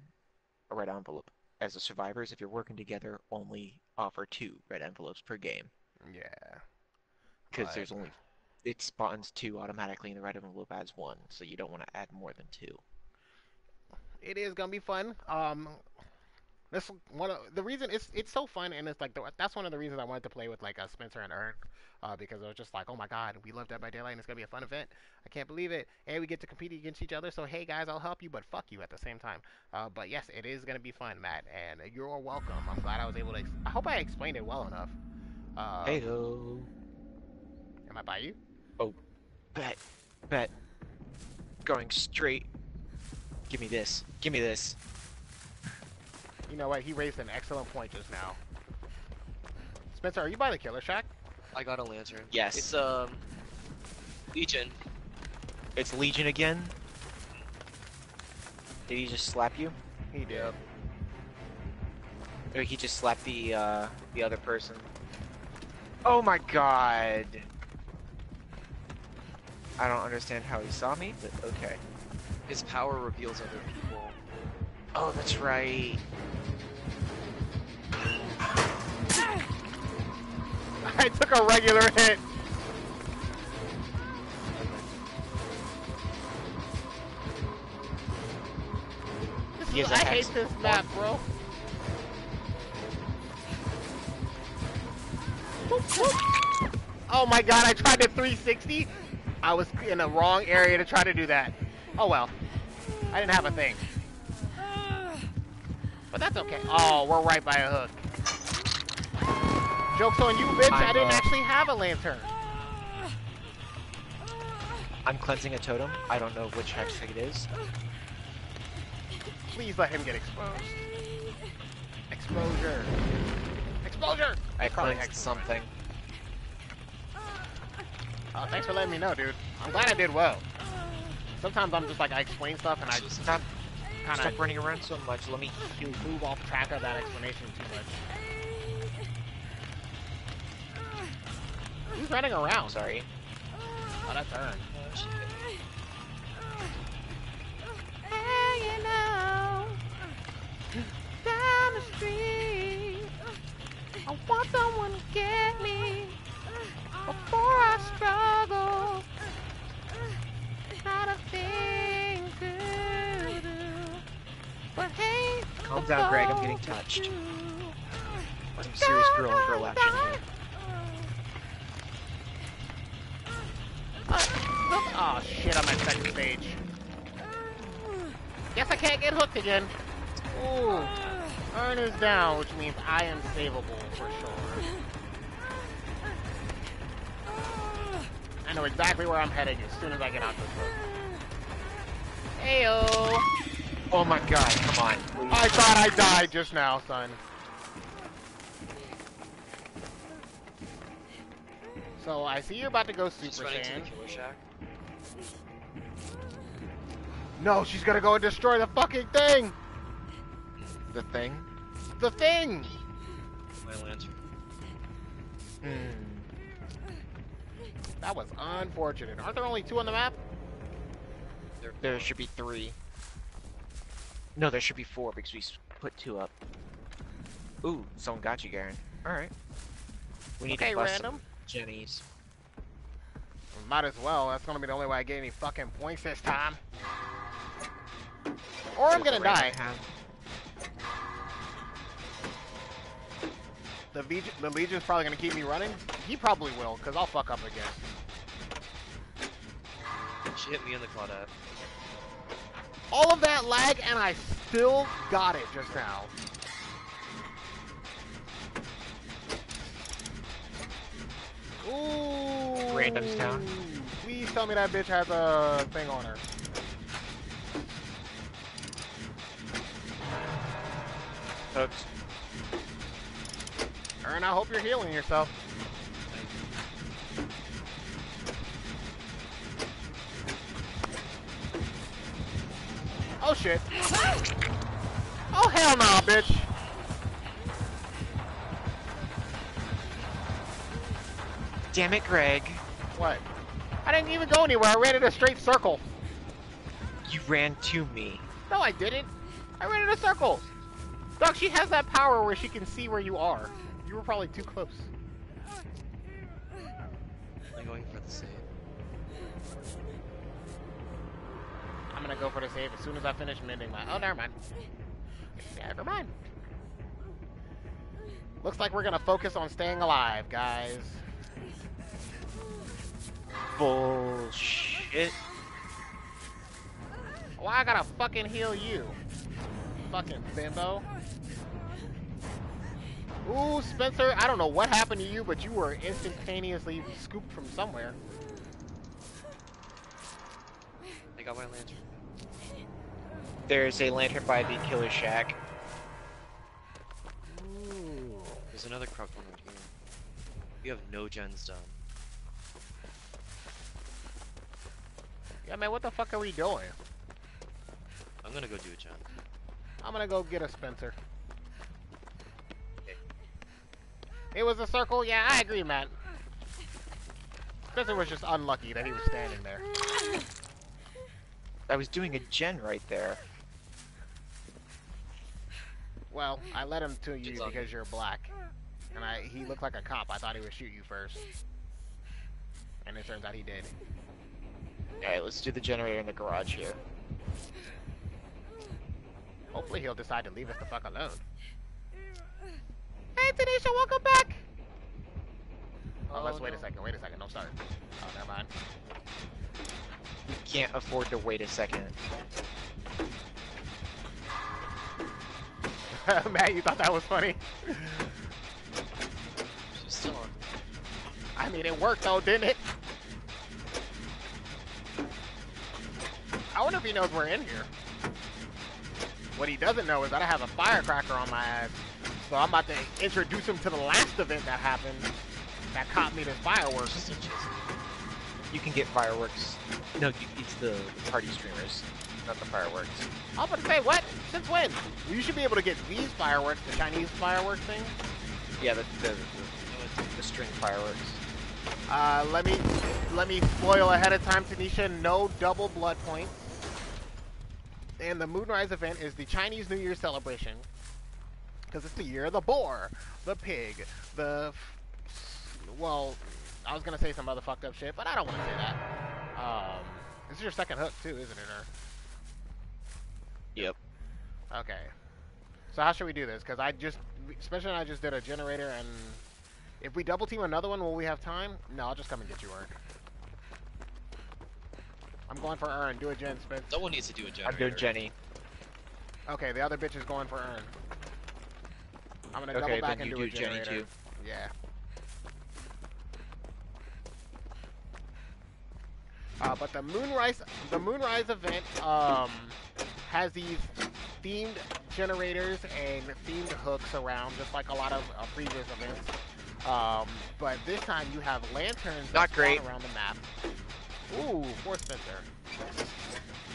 a red envelope. As the survivors, if you're working together, only offer 2 red envelopes per game. Yeah. Because there's only... It spawns 2 automatically, and the red envelope adds 1, so you don't want to add more than 2. It is gonna be fun. This one of the reason it's so fun, and it's like that's one of the reasons I wanted to play with like Spencer and Ern, because I was just like, oh my god, we love Dead by Daylight, and it's gonna be a fun event. I can't believe it, and we get to compete against each other. So hey guys, I'll help you, but fuck you at the same time. But yes, it is gonna be fun, Matt, and you're welcome. I'm glad I was able to. I hope I explained it well enough. Hey-ho. Am I by you? Oh, bet. Going straight. Give me this. Give me this. You know what? He raised an excellent point just now. Spencer, are you by the killer shack? I got a lantern. Yes. It's Legion. It's Legion again? Did he just slap you? He did. Or he just slapped the other person? Oh my god! I don't understand how he saw me, but okay. His power reveals other people. Oh, that's right. I took a regular hit. I hate this map, bro. Oh my god, I tried to 360. I was in the wrong area to try to do that. Oh well. I didn't have a thing. But that's okay. Oh, we're right by a hook. Joke's on you, bitch. I didn't actually have a lantern. I'm cleansing a totem. I don't know which hashtag it is. Please let him get exposed. Exposure. Exposure! I cleansed something. Oh, thanks for letting me know, dude. I'm glad I did well. Sometimes I'm just like, I explain stuff and I just Stop kind of running around so much. Let me. move off track of that explanation too much. Who's running around? Sorry. Oh, that's Ern. Down the street, I want someone to get me before I struggle. Not a thing to do, but hey, Calm down, Greg. I'm getting touched. Some serious girl on girl action here. Oh shit, I'm at second stage. Guess I can't get hooked again. Ooh. Ern is down, which means I am savable for sure. I know exactly where I'm heading as soon as I get out this hook. Heyo! Oh my god, come on. Please. I thought I died just now, son. So I see you're about to go Super Running to Saiyan. the killer shack. No, she's gonna go and destroy the fucking thing! The thing? The thing! My lantern. That was unfortunate. Aren't there only 2 on the map? There should be 3. No, there should be 4 because we put 2 up. Ooh, someone got you, Garen. Alright. We need to bust random. some Jennies. Might as well. That's gonna be the only way I get any fucking points this time. Or I'm gonna die. The Legion's probably gonna keep me running. He probably will, because I'll fuck up again. She hit me in the Claudette. All of that lag, and I still got it just now. Ooh. Random's down. Please tell me that bitch has a thing on her. Hooked. Ern, I hope you're healing yourself. Oh shit. Oh hell no, bitch. Damn it, Greg. What? I didn't even go anywhere. I ran in a straight circle. You ran to me. No, I didn't. I ran in a circle. Doc, she has that power where she can see where you are. You were probably too close. I'm going for the save. I'm gonna go for the save as soon as I finish mending my... Oh, never mind. Never mind. Looks like we're gonna focus on staying alive, guys. Bullshit. Why I gotta fucking heal you? Fucking bimbo. Ooh, Spencer, I don't know what happened to you, but you were instantaneously scooped from somewhere. I got my lantern. There's a lantern by the killer shack. Ooh. There's another croc one right here. You have no gens done. Yeah, man, what the fuck are we doing? I'm gonna go do a gen. I'm gonna go get a Spencer. Okay. It was a circle? Yeah, I agree, Matt. Spencer was just unlucky that he was standing there. I was doing a gen right there. Well, I let him to you It's on because me. you're black. And he looked like a cop. I thought he would shoot you first. And it turns out he did. Alright, let's do the generator in the garage here. Hopefully he'll decide to leave us the fuck alone. Hey, Tanisha, welcome back! Oh, let's wait no. a second. Wait a second. Don't start. Oh, never mind. We can't afford to wait a second. Matt, you thought that was funny? She's still on. I mean, it worked though, didn't it? I wonder if he knows we're in here. What he doesn't know is that I have a firecracker on my ass. So I'm about to introduce him to the last event that happened that caught me this fireworks. You can get fireworks. No, it's the party streamers, not the fireworks. I was about to say, what? Since when? You should be able to get these fireworks, the Chinese fireworks thing. Yeah, the string fireworks. Let me spoil ahead of time, Tanisha. No double blood points. And the Moonrise event is the Chinese New Year celebration. Because it's the year of the boar, the pig, well, I was going to say some other fucked up shit, but I don't want to say that. This is your second hook too, isn't it? Or... Yep. Okay. So how should we do this? Because I just did a generator, and if we double team another one, will we have time? No, I'll just come and get you, Ern. I'm going for Ern. Do a gen, Spence. Someone needs to do a generator. I'm doing Jenny. Okay, the other bitch is going for Ern. I'm gonna double back and do a generator. Jenny too. Yeah. But the Moonrise event has these themed generators and themed hooks around, just like a lot of previous events. But this time you have lanterns that spawn around the map. Ooh, fourth Spencer.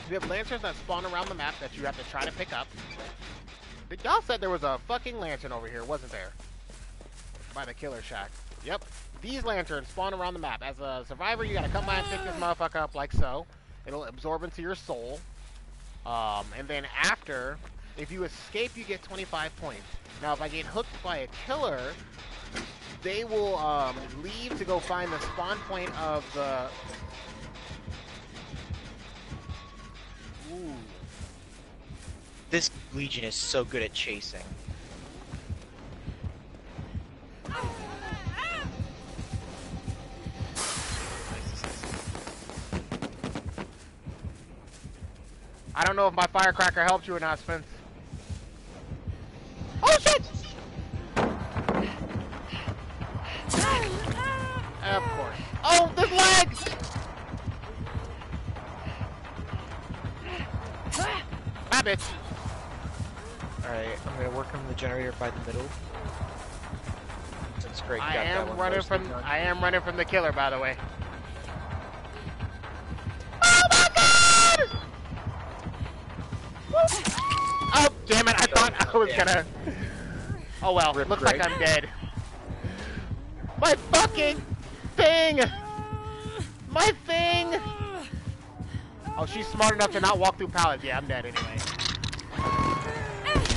You have lanterns that spawn around the map that you have to try to pick up. Y'all said there was a fucking lantern over here, wasn't there? By the killer shack. Yep. These lanterns spawn around the map. As a survivor, you gotta come by and pick this motherfucker up like so. It'll absorb into your soul. And then after, if you escape, you get 25 points. Now, if I get hooked by a killer, they will leave to go find the spawn point of the... Ooh. This Legion is so good at chasing. I don't know if my firecracker helped you or not, Spence. Oh shit! Of course. Oh, there's lag! Ah, bitch. Alright, I'm gonna work on the generator by the middle. That's great. I am running from the killer, by the way. Oh my god! Oh damn it! I thought I was gonna. Oh well. Rip Looks Greg. like I'm dead. My fucking thing! My thing! Oh, she's smart enough to not walk through pallets. Yeah, I'm dead anyway.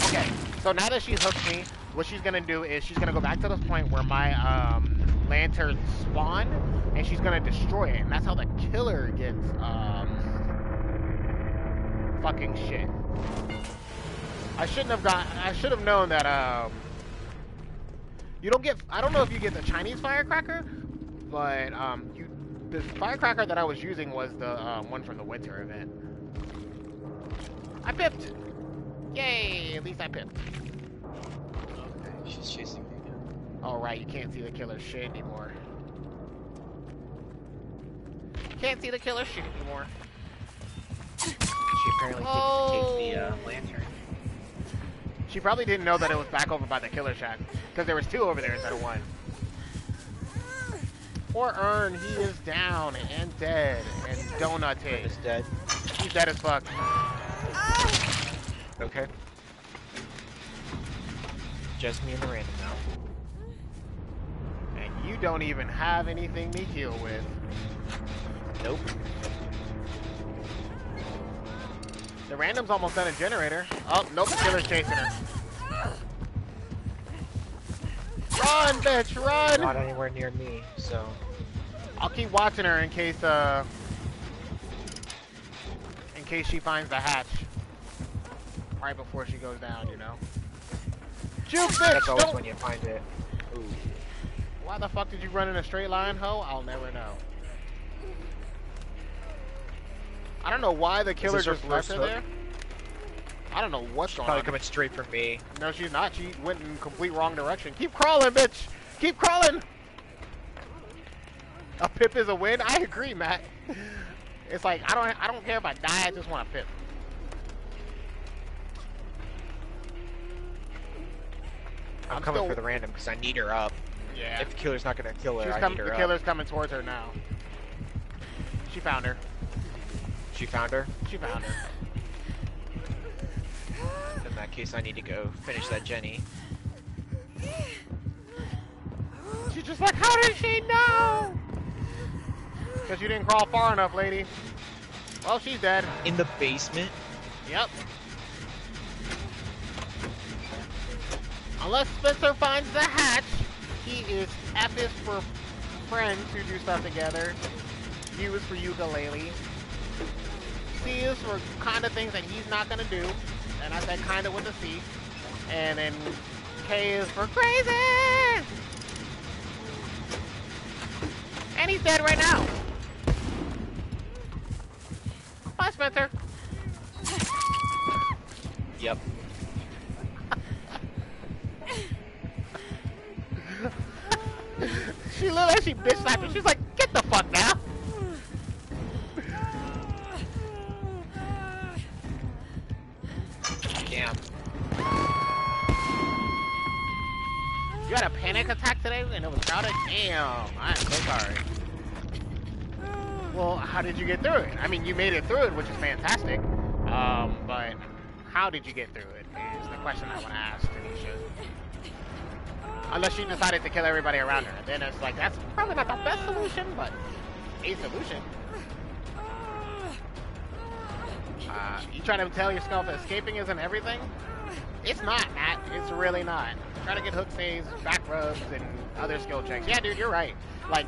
Okay, so now that she's hooked me, what she's gonna do is she's gonna go back to this point where my lanterns spawn, and she's gonna destroy it, and that's how the killer gets fucking shit. I should have known that you don't get. I don't know if you get the Chinese firecracker, but the firecracker that I was using was the one from the winter event. I pipped! Yay! At least I pipped. Okay, she's chasing me now. Alright, you can't see the killer shit anymore. Can't see the killer shit anymore. She apparently didn't take the lantern. She probably didn't know that it was back over by the killer shack. Because there was two over there instead of one. Poor Ern, he is down and dead and donutted. He's dead. He's dead as fuck. Okay. Just me and the random now. And you don't even have anything to heal with. Nope. The random's almost done a generator. Oh, nope, the killer's chasing her. Run, bitch, run! Not anywhere near me, so... I'll keep watching her in case she finds the hatch. Right before she goes down, you know? Juke, bitch! That's always Don't... when you find it. Ooh. Why the fuck did you run in a straight line, ho? I'll never know. I don't know why the killer just left her there. I don't know what's going on. Probably coming straight from me. No, she's not. She went in complete wrong direction. Keep crawling, bitch. Keep crawling. A pip is a win. I agree, Matt. It's like I don't care if I die. I just want a pip. I'm coming for the random because I need her up. Yeah. If the killer's not gonna kill her, I need her the up. killer's coming towards her now. She found her. She found her? She found her. In that case, I need to go finish that Jenny. She's just like, how did she know? Because you didn't crawl far enough, lady. Well, she's dead. In the basement? Yep. Unless Spencer finds the hatch, he is F is for friends who do stuff together. U is for ukulele. C is for kind of things that he's not gonna do. And I said kind of with a C. And then K is for crazy! And he's dead right now. Bye, Spencer. Yep. She literally, she bitch slapped me. She's like, get the fuck now. Damn. You had a panic attack today and it was crowded? Damn, I'm so sorry. Well, how did you get through it? I mean, you made it through it, which is fantastic. But how did you get through it is the question I want to ask Tanisha. Unless she decided to kill everybody around her. Then it's like, that's probably not the best solution, but a solution. You try to tell yourself that escaping isn't everything? It's not, Matt. It's really not. Try to get hook saves, back rubs, and other skill checks. Yeah, dude, you're right. Like,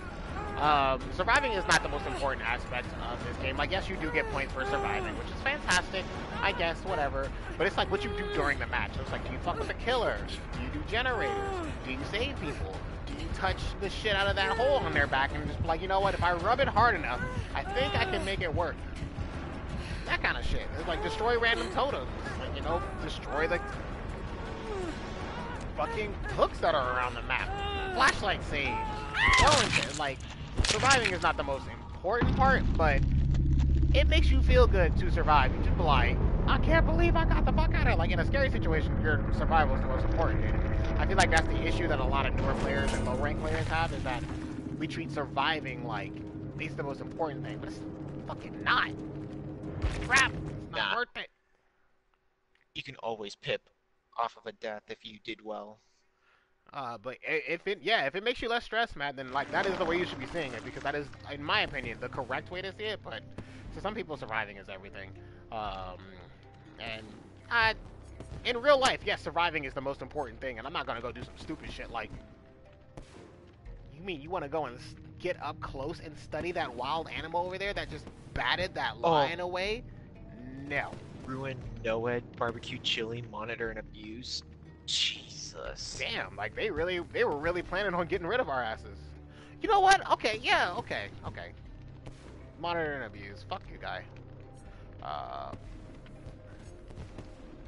surviving is not the most important aspect of this game. Like, yes, you do get points for surviving, which is fantastic, I guess, whatever. But it's like what you do during the match. It's like, do you fuck with the killer? Do you do generators? Do you save people? Do you touch the shit out of that hole on their back and just be like, you know what, if I rub it hard enough, I think I can make it work. That kind of shit. It's like, destroy random totems. Like, you know, destroy the fucking hooks that are around the map. Flashlight saves. Like, surviving is not the most important part, but it makes you feel good to survive. You just be like, I can't believe I got the fuck out of it. Like, in a scary situation, your survival is the most important. And I feel like that's the issue that a lot of newer players and low rank players have, is that we treat surviving like it's the most important thing, but it's fucking not. Crap, it's not worth it. You can always pip off of a death if you did well. But if it makes you less stressed, Matt, then like that is the way you should be seeing it, because that is, in my opinion, the correct way to see it. But to some people, surviving is everything. In real life, yes, surviving is the most important thing, and I'm not gonna go do some stupid shit like. You mean you want to go and get up close and study that wild animal over there that just batted that lion away? No. Ruin, NOED, barbecue, chili, monitor, and abuse. Jesus. Damn, like they were really planning on getting rid of our asses. You know what? Okay, yeah, okay. Monitor and abuse. Fuck you, guy.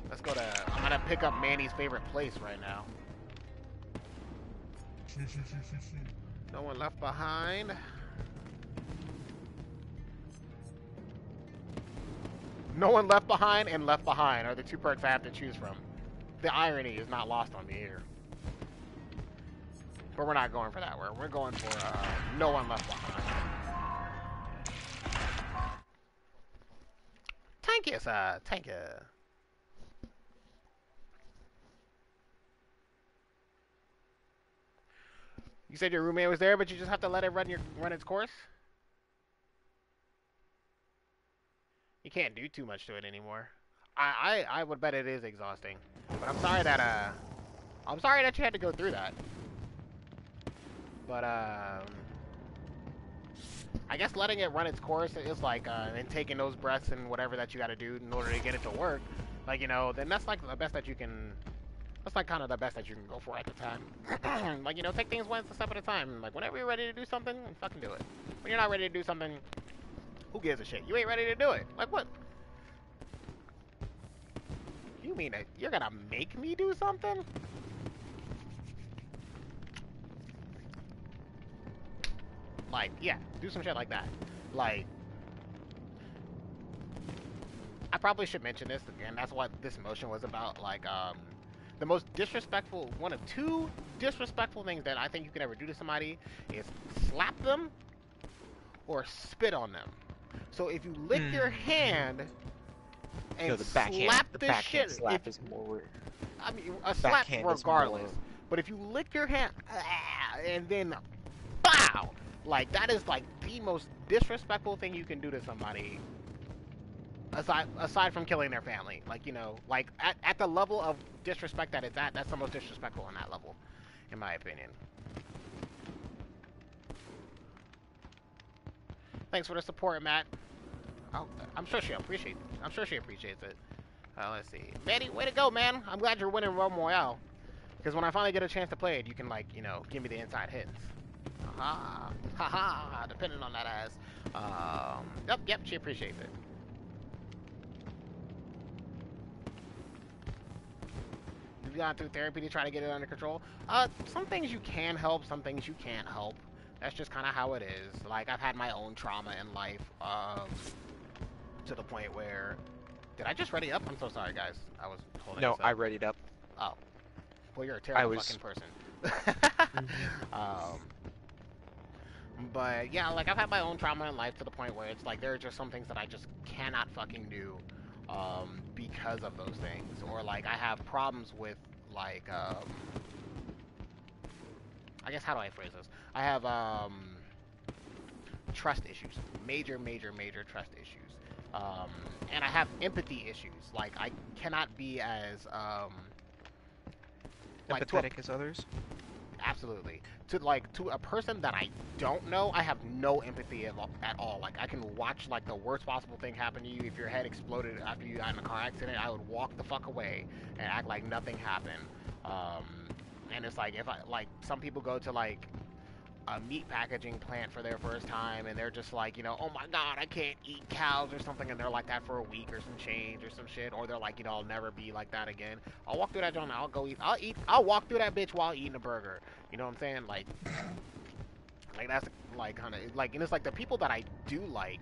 Let's go to. I'm gonna pick up Manny's favorite place right now. No one left behind. No one left behind and left behind are the two perks I have to choose from. The irony is not lost on me here. But we're not going for that. We're going for no one left behind. Thank you, sir. Thank you. You said your roommate was there, but you just have to let it run its course? You can't do too much to it anymore. I would bet it is exhausting. But I'm sorry that you had to go through that. But I guess letting it run its course is like and taking those breaths and whatever that you got to do in order to get it to work. Like, you know, then that's like the best that you can That's like kind of the best that you can go for at the time. Like, you know, take things one step at a time. Like, whenever you're ready to do something, fucking do it. When you're not ready to do something, who gives a shit? You ain't ready to do it. Like, what? You mean that you're gonna make me do something? Like, yeah, do some shit like that. Like, I probably should mention this again. That's what this motion was about. Like, the most disrespectful, one of two disrespectful things that I think you can ever do to somebody is slap them or spit on them. So if you lick your hand and the backhand, slap the this backhand shit, slap is more. I mean, a slap regardless. More... But if you lick your hand and then, bow, like that is like the most disrespectful thing you can do to somebody. Aside from killing their family, like, you know, like at the level of disrespect that it's at, that's the most disrespectful on that level, in my opinion. Thanks for the support, Matt. I'm sure she appreciates. I'm sure she appreciates it. Let's see, Manny, way to go, man. I'm glad you're winning Royale, because when I finally get a chance to play it, you can, like, you know, give me the inside hits. Haha, haha. Depending on that ass. Yep, she appreciates it. You've gone through therapy to try to get it under control. Some things you can help, some things you can't help. That's just kind of how it is. Like, I've had my own trauma in life, to the point where... Did I just ready up? I'm so sorry, guys. I was holding No, I readied up. Oh. Well, you're a terrible fucking person. But, yeah, like, I've had my own trauma in life to the point where it's like, there are just some things that I just cannot fucking do, because of those things. Or, like, I have problems with, like, I guess, how do I phrase this? I have, trust issues. Major trust issues. And I have empathy issues. Like, I cannot be as, like, empathetic as others? Absolutely. To a person that I don't know, I have no empathy at all. Like, I can watch, like, the worst possible thing happen to you. If your head exploded after you got in a car accident, I would walk the fuck away and act like nothing happened. And it's like, if I, like, some people go to, like, a meat packaging plant for their first time, and they're just like, you know, oh my god, I can't eat cows or something, and they're like that for a week or some change or some shit, or they're like, you know, I'll never be like that again. I'll walk through that joint, I'll walk through that bitch while eating a burger. You know what I'm saying? Like that's, like, kind of, like, and it's like the people that I do like,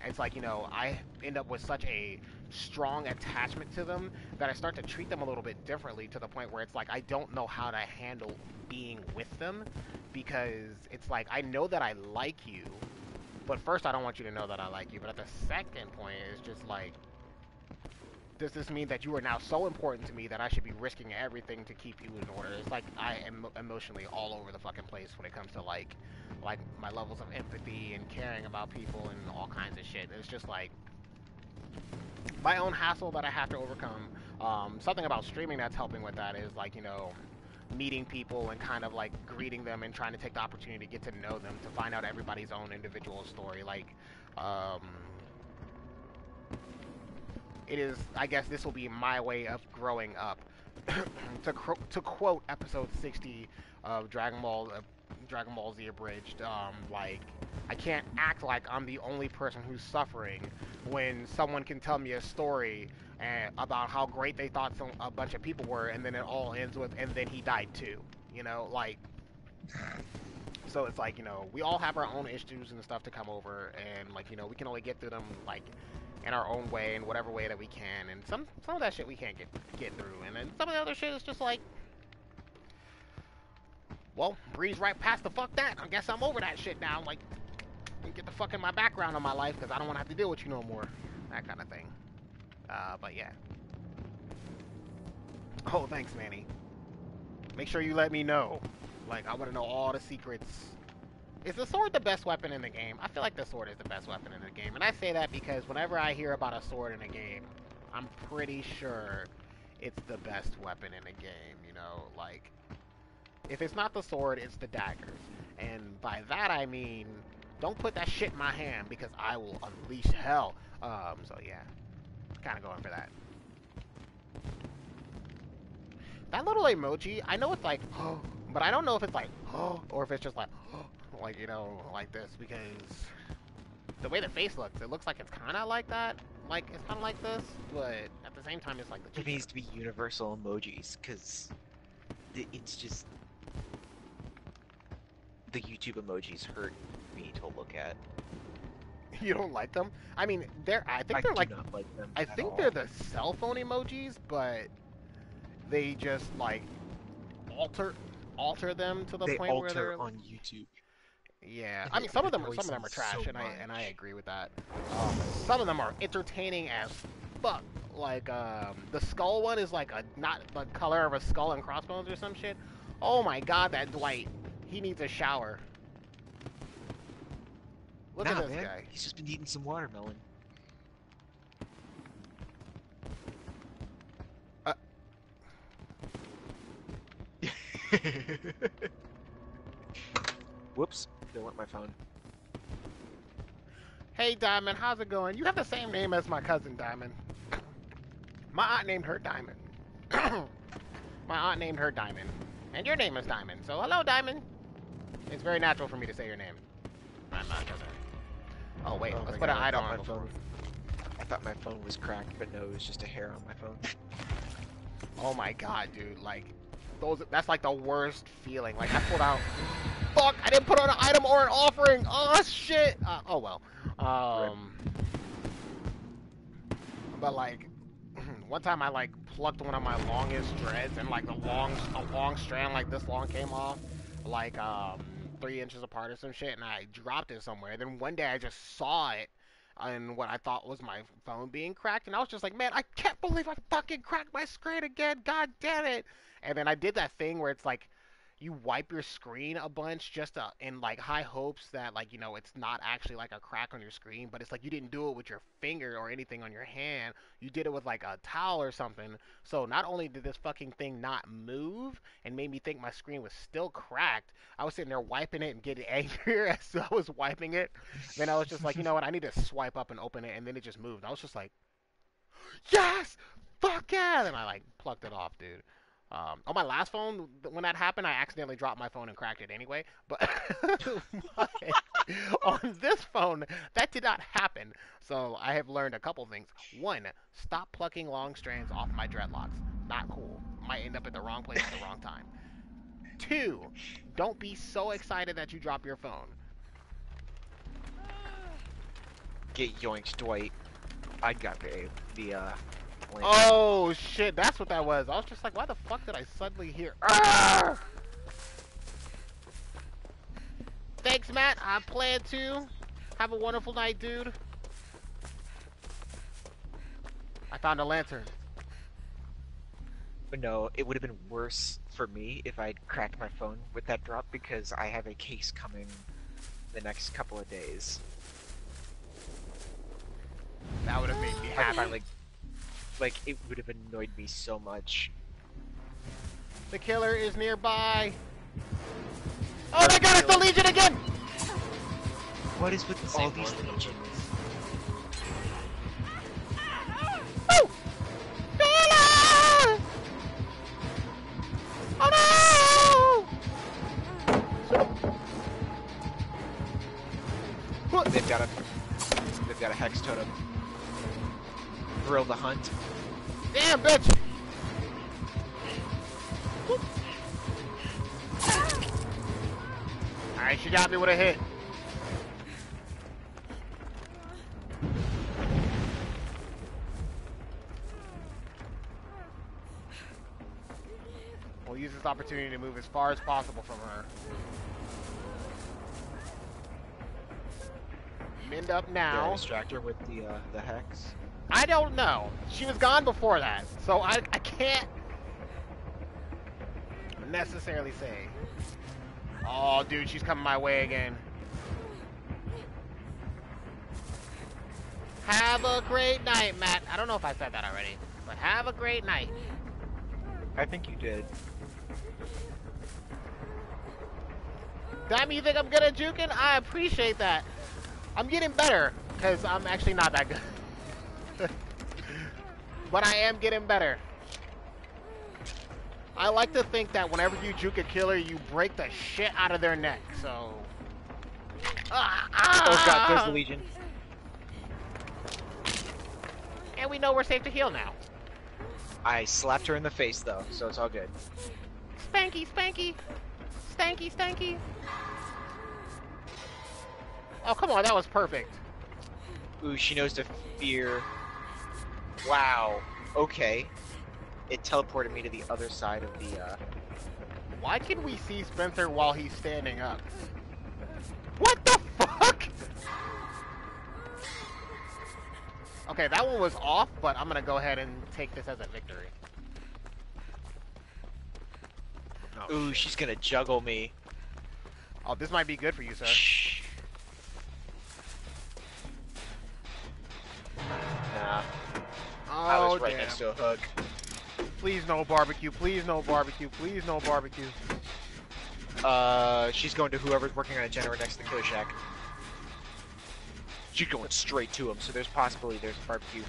it's like, you know, I end up with such a strong attachment to them that I start to treat them a little bit differently, to the point where it's like I don't know how to handle being with them, because it's like I know that I like you, but first I don't want you to know that I like you. But at the second point, it's just like, does this mean that you are now so important to me that I should be risking everything to keep you in order? It's like I am emotionally all over the fucking place when it comes to like my levels of empathy and caring about people and all kinds of shit. It's just like my own hassle that I have to overcome. Something about streaming that's helping with that is, like, you know, meeting people and kind of like greeting them and trying to take the opportunity to get to know them, to find out everybody's own individual story. Like, it is, I guess this will be my way of growing up. to quote episode 60 of Dragon Ball Z Abridged, like, I can't act like I'm the only person who's suffering when someone can tell me a story about how great they thought a bunch of people were, and then it all ends with, and then he died too. You know, like, so it's like, you know, we all have our own issues and stuff to come over, and, like, you know, we can only get through them, like, in our own way, in whatever way that we can, and some of that shit we can't get through, and then some of the other shit is just like, well, breeze right past the fuck that. I guess I'm over that shit now. Like, get the fuck in my background of my life, because I don't want to have to deal with you no more. That kind of thing. But yeah. Oh, thanks, Manny. Make sure you let me know. Like, I want to know all the secrets. Is the sword the best weapon in the game? I feel like the sword is the best weapon in the game. And I say that because whenever I hear about a sword in a game, I'm pretty sure it's the best weapon in the game, you know? Like, if it's not the sword, it's the daggers. And by that I mean, don't put that shit in my hand, because I will unleash hell. So yeah, kind of going for that. That little emoji, I know it's like, but I don't know if it's like, or if it's just like, like, you know, like this, because the way the face looks, it looks like it's kind of like that. Like, it's kind of like this, but at the same time, it's like the It needs to be universal emojis, because it's just... The YouTube emojis hurt me to look at. You don't like them? I mean, I think I they're do like, not like them I at think all. they're the cell phone emojis, but they just, like, alter them to the They point where they're... alter on YouTube. Yeah, And I mean, some of them annoys are me trash, so and I much. agree with that. Some of them are entertaining as fuck. Like the skull one is like not the color of a skull and crossbones or some shit. Oh my god, that Dwight, he needs a shower. Look at this man. guy. He's just been eating some watermelon. Whoops, there went my phone. Hey Diamond, how's it going? You have the same name as my cousin Diamond. My aunt named her Diamond. My aunt named her Diamond. And your name is Diamond, so hello Diamond. It's very natural for me to say your name. My cousin. Oh wait, let's put an item on before. I thought my phone was cracked, but no, it was just a hair on my phone. Oh my god, dude, like, that's like the worst feeling. Like, I pulled out, fuck, I didn't put on an item or an offering, oh shit, oh well. But like, one time I like plucked one of my longest dreads, and like a long strand like this long came off, like 3 inches apart or some shit, and I dropped it somewhere. Then one day I just saw it on what I thought was my phone being cracked, and I was just like, man, I can't believe I fucking cracked my screen again, god damn it. And then I did that thing where it's like, you wipe your screen a bunch just in like high hopes that, like, you know, it's not actually like a crack on your screen, but it's like you didn't do it with your finger or anything on your hand, you did it with like a towel or something. So not only did this fucking thing not move and made me think my screen was still cracked, I was sitting there wiping it and getting angrier as I was wiping it. Then I was just like, you know what, I need to swipe up and open it, and then it just moved. I was just like, yes, fuck yeah. Then I like plucked it off, dude. On my last phone, when that happened, I accidentally dropped my phone and cracked it anyway. But on this phone, that did not happen. So I have learned a couple things. One, stop plucking long strands off my dreadlocks. Not cool. Might end up at the wrong place at the wrong time. Two, don't be so excited that you drop your phone. Get yoinked, Dwight. I got the Oh shit, that's what that was. I was just like, why the fuck did I suddenly hear? Arrgh! Thanks, Matt. I plan to. Have a wonderful night, dude. I found a lantern. But no, it would have been worse for me if I'd cracked my phone with that drop, because I have a case coming the next couple of days. That would have made me happy. Like, it would have annoyed me so much. The killer is nearby. Oh my god, it's the Legion again! What is with all these legions? Oh! Killer! Oh no! They've got a hex totem. Thrill the hunt. Damn, bitch! Alright, she got me with a hit. We'll use this opportunity to move as far as possible from her. Mend up now. Yeah, distract her with the hex. I don't know. She was gone before that, so I can't necessarily say. Oh, dude, she's coming my way again. Have a great night, Matt. I don't know if I said that already, but have a great night. I think you did. Damn, you think I'm good at juking? I appreciate that. I'm getting better, because I'm actually not that good. But I am getting better. I like to think that whenever you juke a killer, you break the shit out of their neck. So. Oh god, there's the Legion. And we know we're safe to heal now. I slapped her in the face though, so it's all good. Spanky, spanky. Stanky, stanky. Oh, come on, that was perfect. Ooh, she knows to fear. Wow. Okay. It teleported me to the other side of the, Why can we see Spencer while he's standing up? What the fuck? Okay, that one was off, but I'm gonna go ahead and take this as a victory. Oh, ooh, shit. she's gonna juggle me. Oh, this might be good for you, sir. Shh. Nah. Oh, I was right damn. next to a hook. Please no barbecue, please no barbecue, please no barbecue. She's going to whoever's working on a generator next to the killer shack. She's going straight to him, so there's possibility there's a barbecue.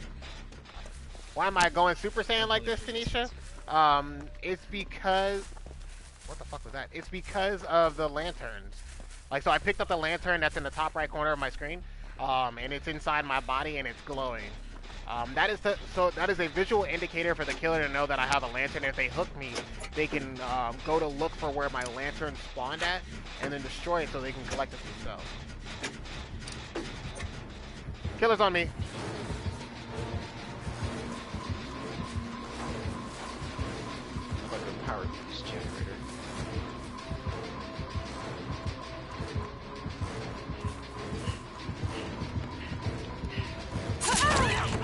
Why am I going Super Saiyan like this, Tanisha? It's because... What the fuck was that? It's because of the lanterns. Like, so I picked up the lantern that's in the top right corner of my screen, and it's inside my body and it's glowing. That is a visual indicator for the killer to know that I have a lantern. If they hook me, they can go to look for where my lantern spawned at and then destroy it so they can collect it themselves. Killer's on me. I'm going to power through this generator.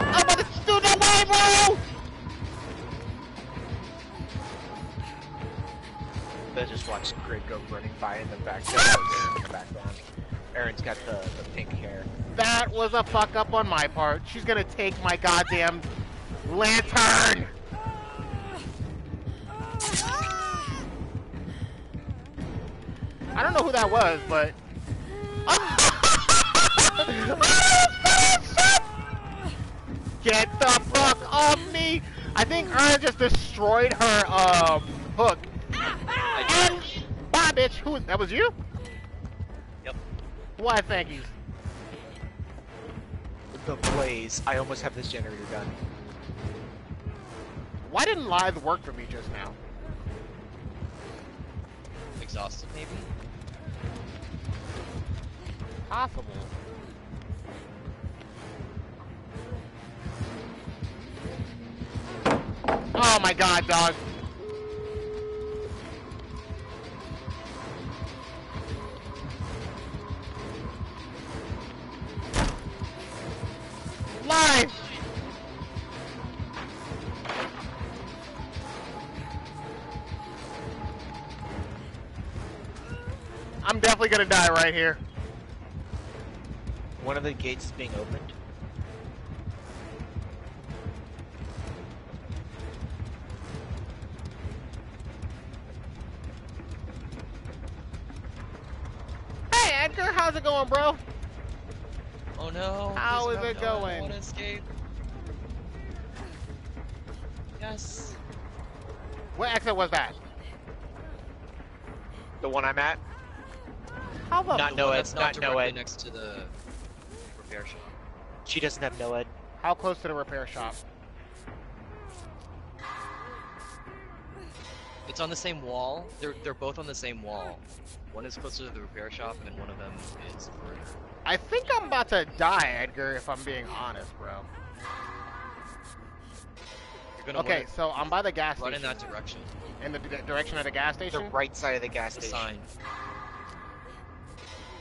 I'm about to do the way, bro! I just watched Greg go running by in the back. In the background. Aaron's got the pink hair. That was a fuck up on my part. She's gonna take my goddamn lantern! I don't know who that was, but... Get the fuck off me! I think Ern just destroyed her, hook. And... Bye, bitch! Who... That was you? Yep. Why, thank you. The blaze. I almost have this generator done. Why didn't Lithe work for me just now? Exhausted, maybe? Possible. Oh my god, dog. Live! I'm definitely gonna die right here. One of the gates is being opened. Hey Edgar, how's it going, bro? Oh no! How please is no, it no, going? I want to escape. Yes. What exit was that? The one I'm at? How the Not The no one ed, that's not not directly no ed. next to the repair shop. She doesn't have no ed. How close to the repair shop? It's on the same wall. They're both on the same wall. One is closer to the repair shop, and one of them is further. I think I'm about to die, Edgar, if I'm being honest, bro. You're gonna Okay, wanna so I'm by the gas run station. in that direction. In the direction of the gas The station? right side of the gas The station. sign.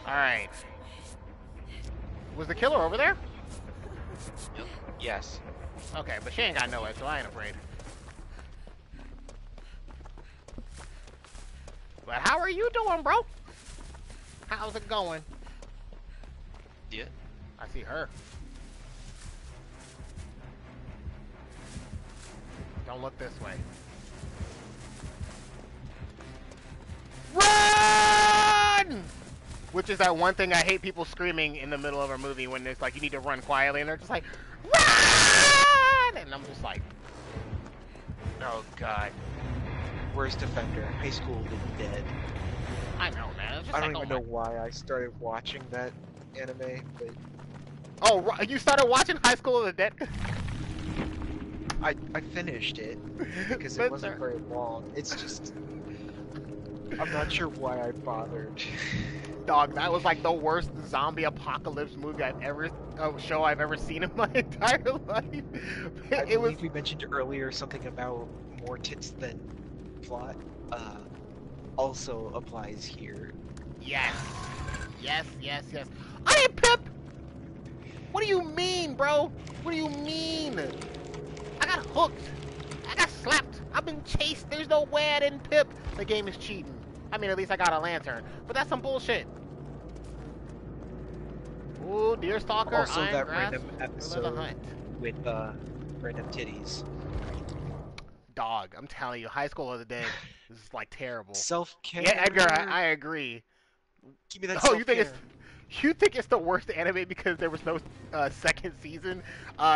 Alright. Was the killer over there? Yep. Yes. Okay, but she ain't got no way, so I ain't afraid. But how are you doing, bro? How's it going? See it? I see her. Don't look this way. Run! Which is that one thing I hate, people screaming in the middle of a movie when it's like you need to run quietly and they're just like, run! And I'm just like, Oh god. worst offender. High School of the Dead. I know, man. It's just I don't like, even know why I started watching that anime, but Oh, you started watching High School of the Dead? I finished it because it wasn't very long. It's just I'm not sure why I bothered. Dog, that was like the worst zombie apocalypse movie show I've ever seen in my entire life. I believe we mentioned earlier something about more tits than plot. Also applies here. Yes. Yes, yes, yes. I ain't Pip! What do you mean, bro? What do you mean? I got hooked. I got slapped. I've been chased. There's no way I didn't Pip. The game is cheating. I mean, at least I got a lantern. But that's some bullshit. Ooh, Deerstalker, Also, Iron that Grass, random episode the Hunt. with random titties. Dog, I'm telling you, High School of the Dead is like terrible. Self-care. Yeah, Edgar, I agree. Give me that Oh, self-care. you think it's the worst anime because there was no second season?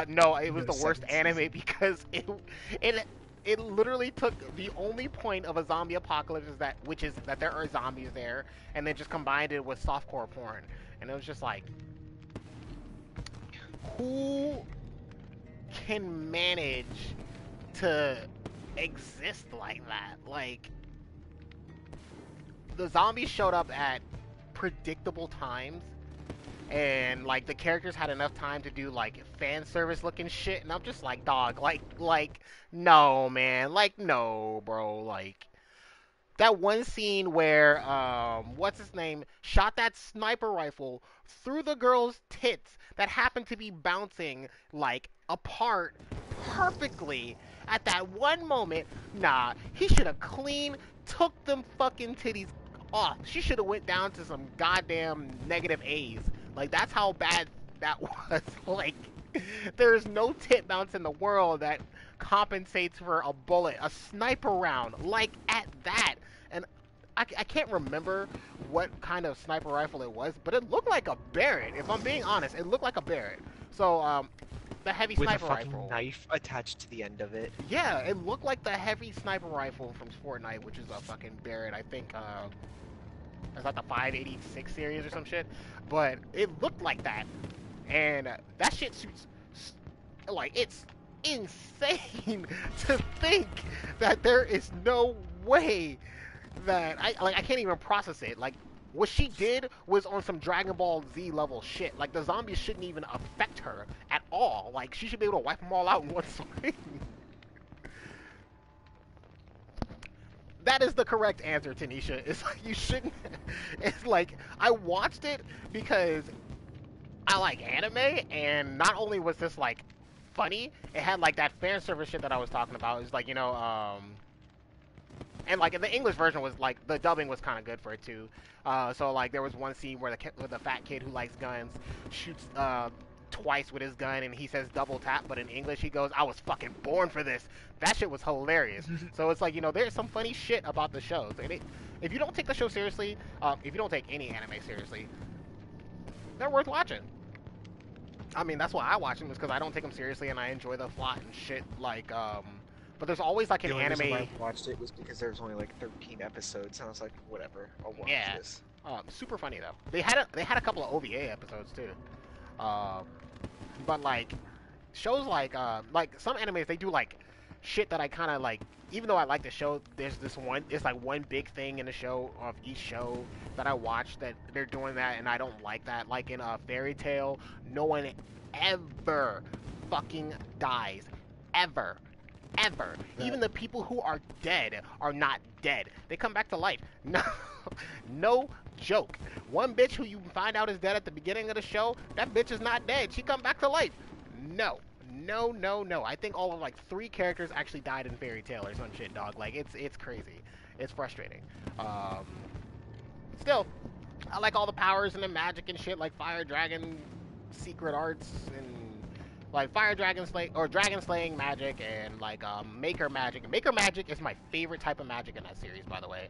No, it was the worst anime because it literally took the only point of a zombie apocalypse which is that there are zombies there, and then just combined it with softcore porn, and it was just like, who can manage to exist like that? Like, the zombies showed up at predictable times, and like the characters had enough time to do like fan service looking shit, and I'm just like, dog, like no, man, like no, bro. Like that one scene where what's his name shot that sniper rifle through the girl's tits that happened to be bouncing like apart perfectly at that one moment. Nah, he should have clean took them fucking titties off. She should have went down to some goddamn negative A's. Like, that's how bad that was. Like, there's no tit bounce in the world that compensates for a bullet, a sniper round, like at that. And I can't remember what kind of sniper rifle it was, but it looked like a Barrett. If I'm being honest, it looked like a Barrett. So, the heavy with sniper a fucking rifle. knife attached to the end of it. Yeah, it looked like the heavy sniper rifle from Fortnite, which is a fucking Barrett. I think, it's like the 586 series or some shit. But it looked like that. And that shit shoots, like, it's insane to think that there is no way that, I can't even process it. Like, what she did was on some Dragon Ball Z level shit. Like, the zombies shouldn't even affect her at all. Like, she should be able to wipe them all out in one swing. That is the correct answer, Tanisha. It's like, you shouldn't. It's like, I watched it because I like anime, and not only was this, like, funny, it had, like, that fan service shit that I was talking about. It was like, you know, and, like, the English version was, like, the dubbing was kind of good for it, too. So, like, there was one scene where the fat kid who likes guns shoots, twice with his gun, and he says double tap, but in English he goes, I was fucking born for this. That shit was hilarious. So it's like, you know, there's some funny shit about the shows. And if you don't take the show seriously, if you don't take any anime seriously, they're worth watching. I mean, that's why I watch them, is because I don't take them seriously and I enjoy the plot and shit. Like, but there's always like an anime. The only reason why I watched it was because there was only like 13 episodes, and I was like, whatever, I'll watch this. Super funny though. They had a couple of OVA episodes too. But like shows like some animes, they do like shit that I kind of like. Even though I like the show, there's this one. It's like one big thing in the show of each show that I watch that they're doing that, and I don't like that. Like in a Fairy Tale, no one ever fucking dies, ever. Right. Even the people who are dead are not dead. They come back to life. No, no joke. One bitch who you find out is dead at the beginning of the show, that bitch is not dead. She come back to life. No. I think all of like 3 characters actually died in Fairy Tale or some shit, dog. Like, it's crazy. It's frustrating. Still, I like all the powers and the magic and shit, like fire, dragon, secret arts, and like fire dragon slay or dragon slaying magic and like maker magic. Maker magic is my favorite type of magic in that series, by the way.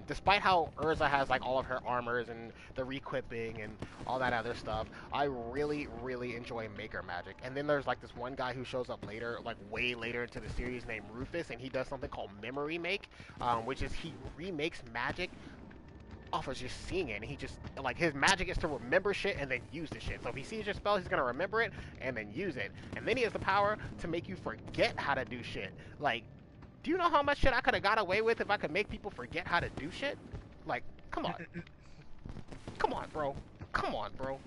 Despite how Urza has like all of her armors and the re-equipping and all that other stuff, I really, really enjoy maker magic. And then there's like this one guy who shows up later, like way later into the series, named Rufus, and he does something called memory make, which is he remakes magic off of just seeing it, and he just, like, his magic is to remember shit and then use the shit. So if he sees your spell, he's gonna remember it and then use it. And then he has the power to make you forget how to do shit. Like, do you know how much shit I could have got away with if I could make people forget how to do shit? Like, come on. Come on, bro. Come on, bro.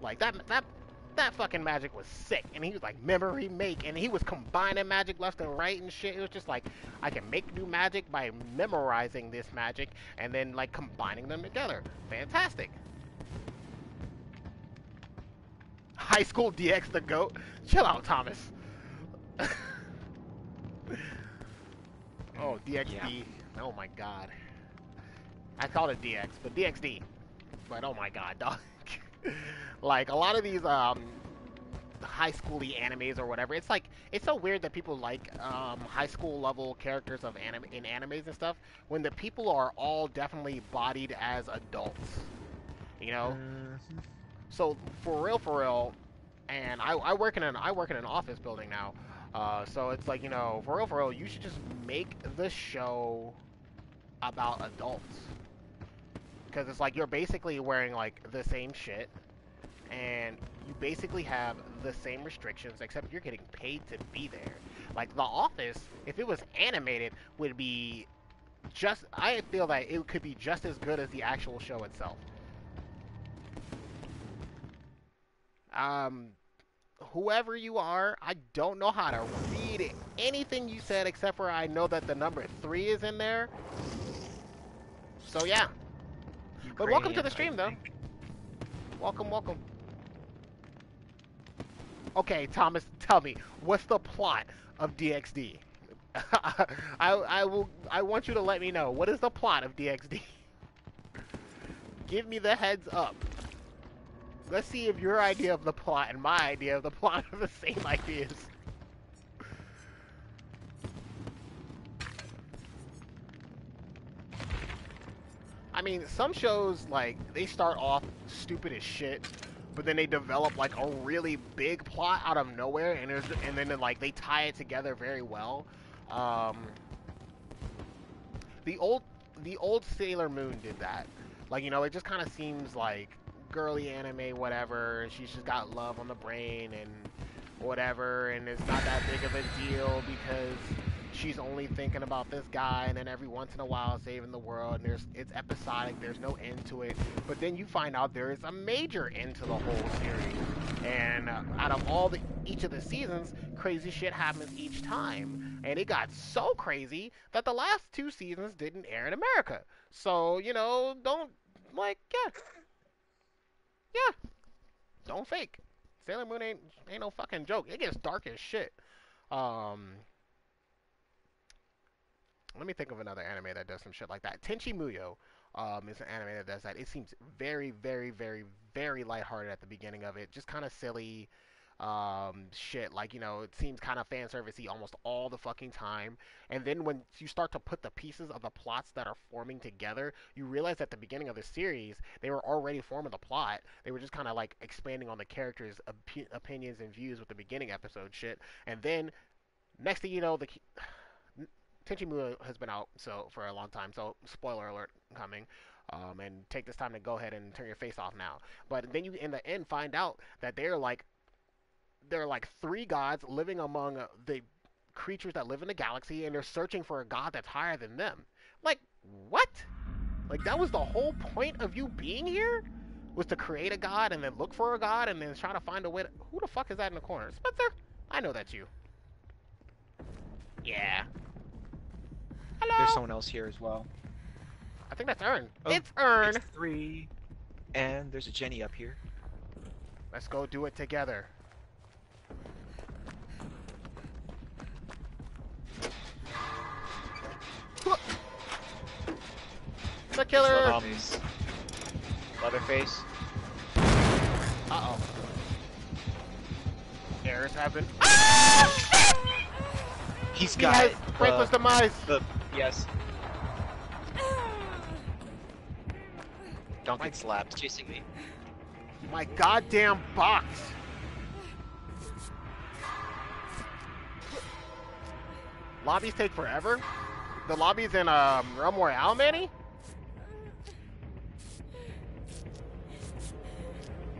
Like, that fucking magic was sick. And he was like, memory make, and he was combining magic left and right and shit. It was just like, I can make new magic by memorizing this magic and then like combining them together. Fantastic. High School DX the GOAT. Chill out, Thomas. Oh, DXD. Yeah. Oh my god. I called it DX, but DXD. But oh my god, dog. Like, a lot of these high school-y animes or whatever, it's like, it's so weird that people like high school level characters of in animes and stuff when the people are all definitely bodied as adults, you know? So for real, and I work in an office building now, so it's like, you know, for real, you should just make the show about adults, because it's like you're basically wearing like the same shit, and you basically have the same restrictions, except you're getting paid to be there. Like, The Office, if it was animated, would be just, I feel that it could be just as good as the actual show itself. Whoever you are, I don't know how to read anything you said, except for I know that the number 3 is in there. So yeah. But welcome to the stream, though. Welcome. Okay, Thomas, tell me, what's the plot of DXD? I want you to let me know. What is the plot of DXD? Give me the heads up. Let's see if your idea of the plot and my idea of the plot are the same ideas. I mean, some shows, like, they start off stupid as shit, but then they develop like a really big plot out of nowhere, and then like they tie it together very well. The old Sailor Moon did that. Like, you know, it just kind of seems like girly anime, whatever, and she's just got love on the brain and whatever, and it's not that big of a deal because she's only thinking about this guy, and then every once in a while saving the world, and it's episodic, there's no end to it. But then you find out there is a major end to the whole series, and out of each of the seasons, crazy shit happens each time, and it got so crazy that the last 2 seasons didn't air in America. So, you know, don't, like, yeah, don't fake. Sailor Moon ain't no fucking joke. It gets dark as shit. Let me think of another anime that does some shit like that. Tenchi Muyo is an anime that does that. It seems very, very, very, very lighthearted at the beginning of it. Just kind of silly shit. Like, you know, it seems kind of fan servicey almost all the fucking time. And then when you start to put the pieces of the plots that are forming together, you realize at the beginning of the series, they were already forming the plot. They were just kind of like expanding on the characters' opinions and views with the beginning episode shit. And then, next thing you know, Tenchi Muyo has been out for a long time, so spoiler alert coming. And take this time to go ahead and turn your face off now. But then you, in the end, find out that they're like 3 gods living among the creatures that live in the galaxy, and they're searching for a god that's higher than them. Like, what? Like, that was the whole point of you being here? Was to create a god and then look for a god and then try to find a way to... Who the fuck is that in the corner? Spencer? I know that's you. Yeah. Hello? There's someone else here as well. I think that's Ern. Oh, it's Ern! It's 3. And there's a Jenny up here. Let's go do it together. The killer! Leatherface. Uh-oh. stairs have been. He's He got has Franklin's demise. yes. Don't My- get slapped. Chasing me. My goddamn box. Lobbies take forever. The lobbies in Royale, Manny?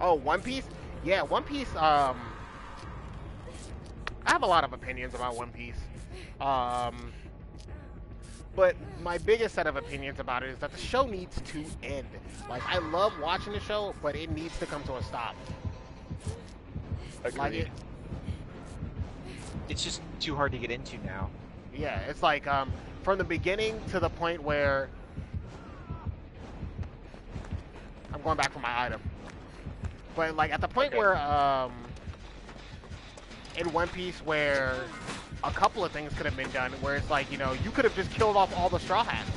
Oh, One Piece? Yeah, One Piece, I have a lot of opinions about One Piece. But my biggest set of opinions about it is that the show needs to end. Like, I love watching the show, but it needs to come to a stop. Agreed. Like It's just too hard to get into now. Yeah, it's like, from the beginning to the point where... I'm going back for my item. But, like, at the point Okay. where, in One Piece where a couple of things could have been done, where it's like, you know, you could have just killed off all the Straw Hats.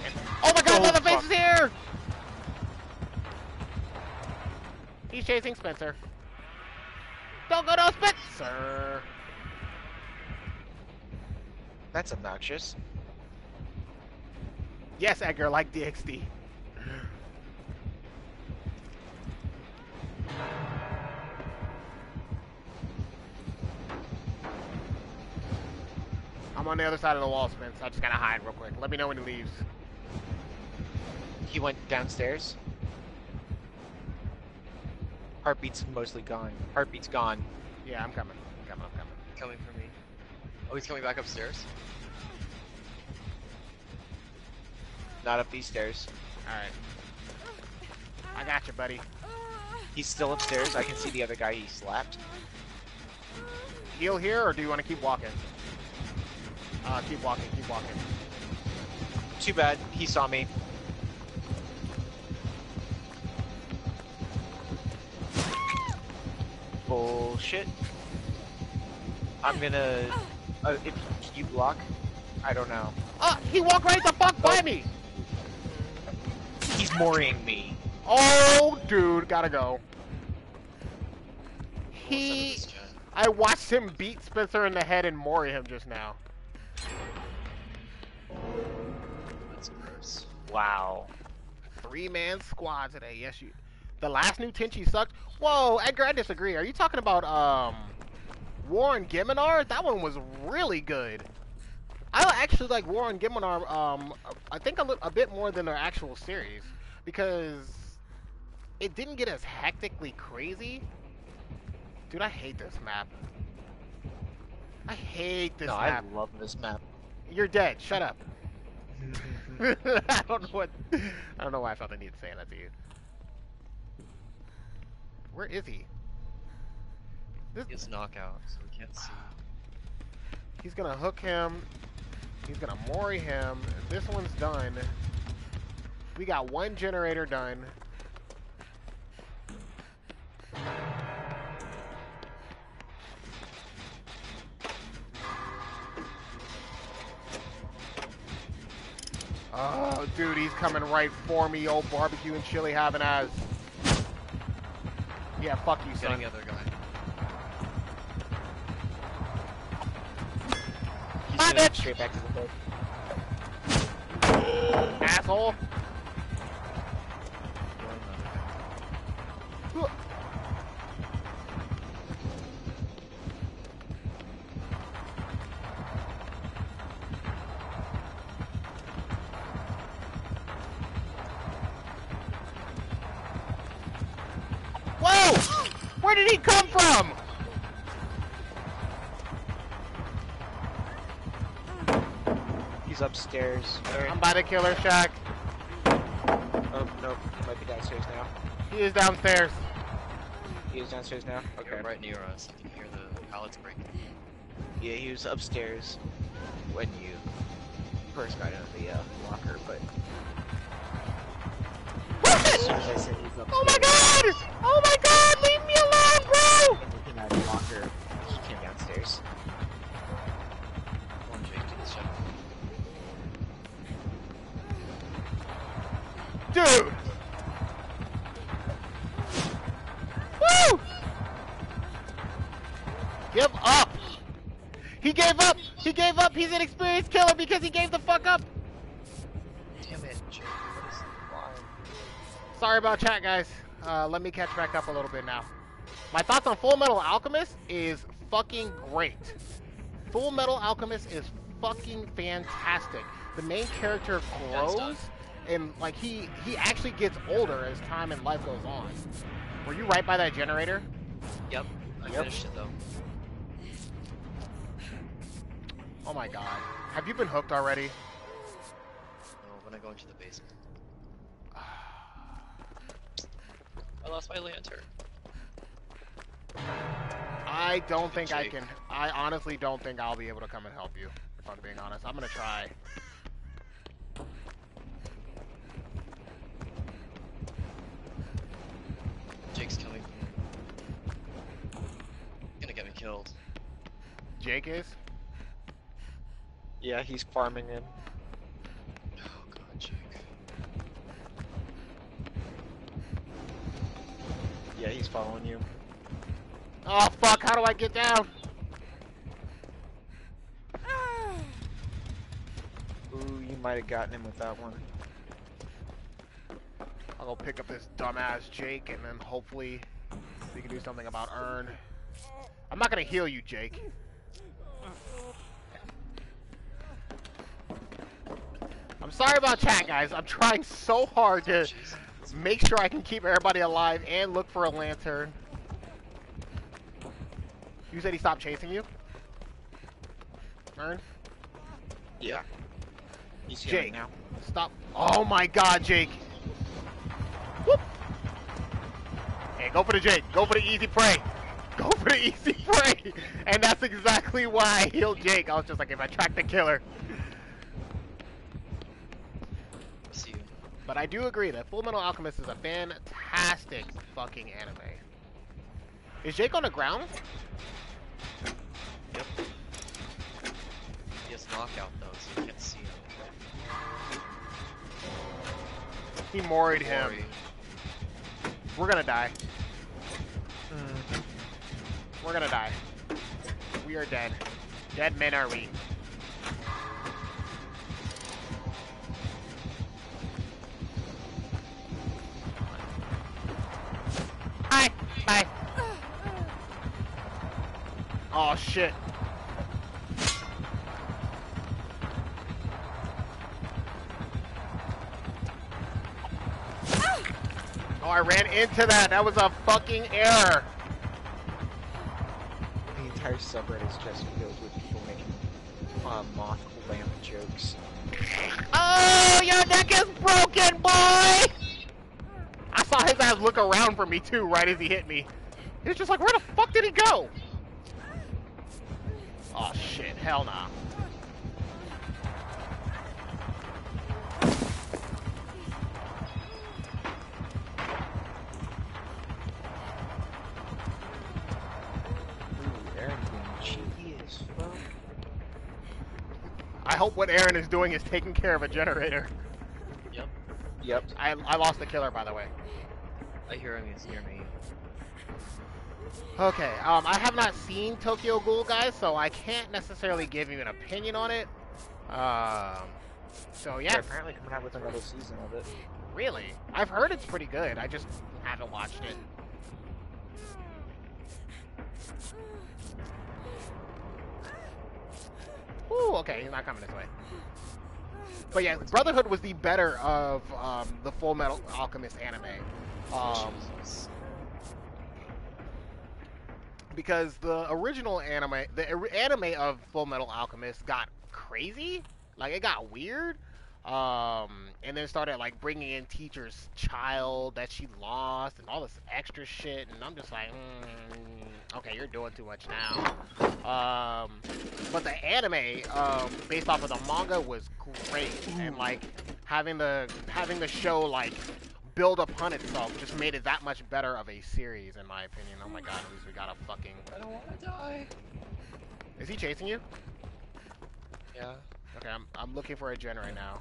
And, oh my god, Oh, Leatherface fuck. is here! He's chasing Spencer. Don't go to Spencer! That's obnoxious. Yes, Edgar, like DXD. I'm on the other side of the wall, Spence. I just gotta hide real quick. Let me know when he leaves. He went downstairs. Heartbeat's mostly gone. Heartbeat's gone. Yeah, I'm coming. I'm coming. Coming for me. Oh, he's coming back upstairs. Not up these stairs. Alright. I got you, buddy. He's still upstairs. I can see the other guy he slapped. Heal here, or do you want to keep walking? Keep walking. Too bad. He saw me. Bullshit. I'm gonna... if you block? I don't know. He walked right the fuck by me! He's mooring me. Oh, dude, gotta go. What's up with He... this chat? I watched him beat Spencer in the head and mori him just now. That's gross. Wow. 3-man squad today. Yes, you... The last new Tenchi sucked. Whoa, Edgar, I disagree. Are you talking about, War on Giminar? That one was really good. I actually like War on Giminar, I think a bit more than their actual series. Because it didn't get as hectically crazy. Dude, I hate this map. I hate this No, map. I love this map. You're dead. Shut up. I don't know why I felt the need to say that to you. Where is he? He's knockout, so we can't see. He's gonna hook him. He's gonna mori him. This one's done. We got one generator done. Oh, dude, he's coming right for me, old barbecue and chili having ass. Yeah, fuck you, Getting son. the other guy. He's Bye, gonna bitch. straight back to the boat. Asshole. Whoa! Where did he come from? He's upstairs. I'm by the killer shack. Oh, nope. He might be downstairs now. He is downstairs. He is downstairs now? Okay. You're right near us. I can hear the pallets breaking. Yeah, he was upstairs when you first got into the locker, but as soon as I said he was upstairs, Oh my god! Oh my god! Leave me alone, bro! and he came out of the locker, he came downstairs. One Jake to the shop. Dude! Woo! up. He's an experienced killer because he gave the fuck up. Damn it, Jake. What is why? Sorry about chat, guys. Let me catch back up a little bit now. My thoughts on Full Metal Alchemist is fucking great. Full Metal Alchemist is fucking fantastic. The main character grows, and like he actually gets older as time and life goes on. Were you right by that generator? Yep. I finished it though. Oh my god. Have you been hooked already? No, when I go into the basement. I lost my lantern. I don't think I can. I honestly don't think I'll be able to come and help you, if I'm being honest. I'm gonna try. Jake's coming. He's gonna get me killed. Jake is? Yeah, he's farming in. Oh god, Jake. Yeah, he's following you. Oh fuck, how do I get down? Ooh, you might have gotten him with that one. I'll go pick up this dumbass Jake and then hopefully we can do something about Earn. I'm not gonna heal you, Jake. I'm sorry about chat, guys. I'm trying so hard to make sure I can keep everybody alive and look for a lantern. You said he stopped chasing you? Earn? Yeah. He's Jake, healing now. stop. Oh my god, Jake. Whoop. Hey, go for the Jake. Go for the easy prey. Go for the easy prey. And that's exactly why I healed Jake. I was just like, if I track the killer. See you. But I do agree that Full Metal Alchemist is a fantastic fucking anime. Is Jake on the ground? Yep. He has knockout though, so you can't see him. He moried him. Mori. We're gonna die. We're gonna die. We are dead. Dead men are we. Hi. Bye. Oh shit. Oh, I ran into that. That was a fucking error. The entire subreddit is just filled with people making moth lamp jokes. Oh, your neck is broken, boy! I saw his ass look around for me too, right as he hit me. He was just like, where the fuck did he go? Oh shit, hell nah. Ooh, Aaron's being cheeky as fuck. I hope what Aaron is doing is taking care of a generator. Yep. Yep. I lost the killer, by the way. I hear him, he's near me. Okay, I have not seen Tokyo Ghoul, guys, so I can't necessarily give you an opinion on it. So yeah. They're apparently coming out with another season of it. Really? I've heard it's pretty good. I just haven't watched it. Ooh, okay, he's not coming this way. But yeah, Brotherhood was the better of the Full Metal Alchemist anime. Jesus. Because the original anime, anime of Full Metal Alchemist got crazy. Like, it got weird. And then started, like, bringing in teacher's child that she lost and all this extra shit. And I'm just like, okay, you're doing too much now. But the anime, based off of the manga, was great. And, like, having the show, like, build upon itself just made it that much better of a series, in my opinion. Oh my god, at least we got a fucking... I don't want to die. Is he chasing you? Yeah. Okay, I'm looking for a gen right now.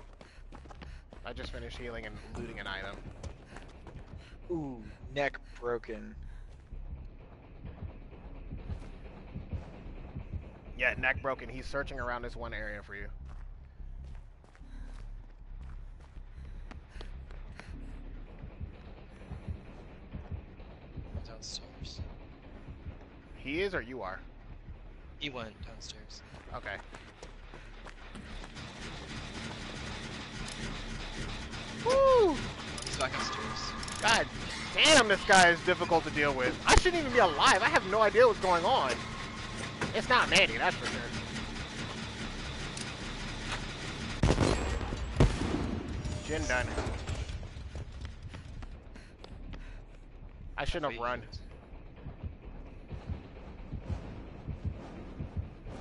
I just finished healing and looting an item. Ooh, neck broken. Yeah, neck broken. He's searching around this one area for you. Downstairs. He is or you are? He went downstairs. Okay. Woo! He's back upstairs. God damn, this guy is difficult to deal with. I shouldn't even be alive. I have no idea what's going on. It's not Manny, that's for sure. Jin done. I shouldn't have run.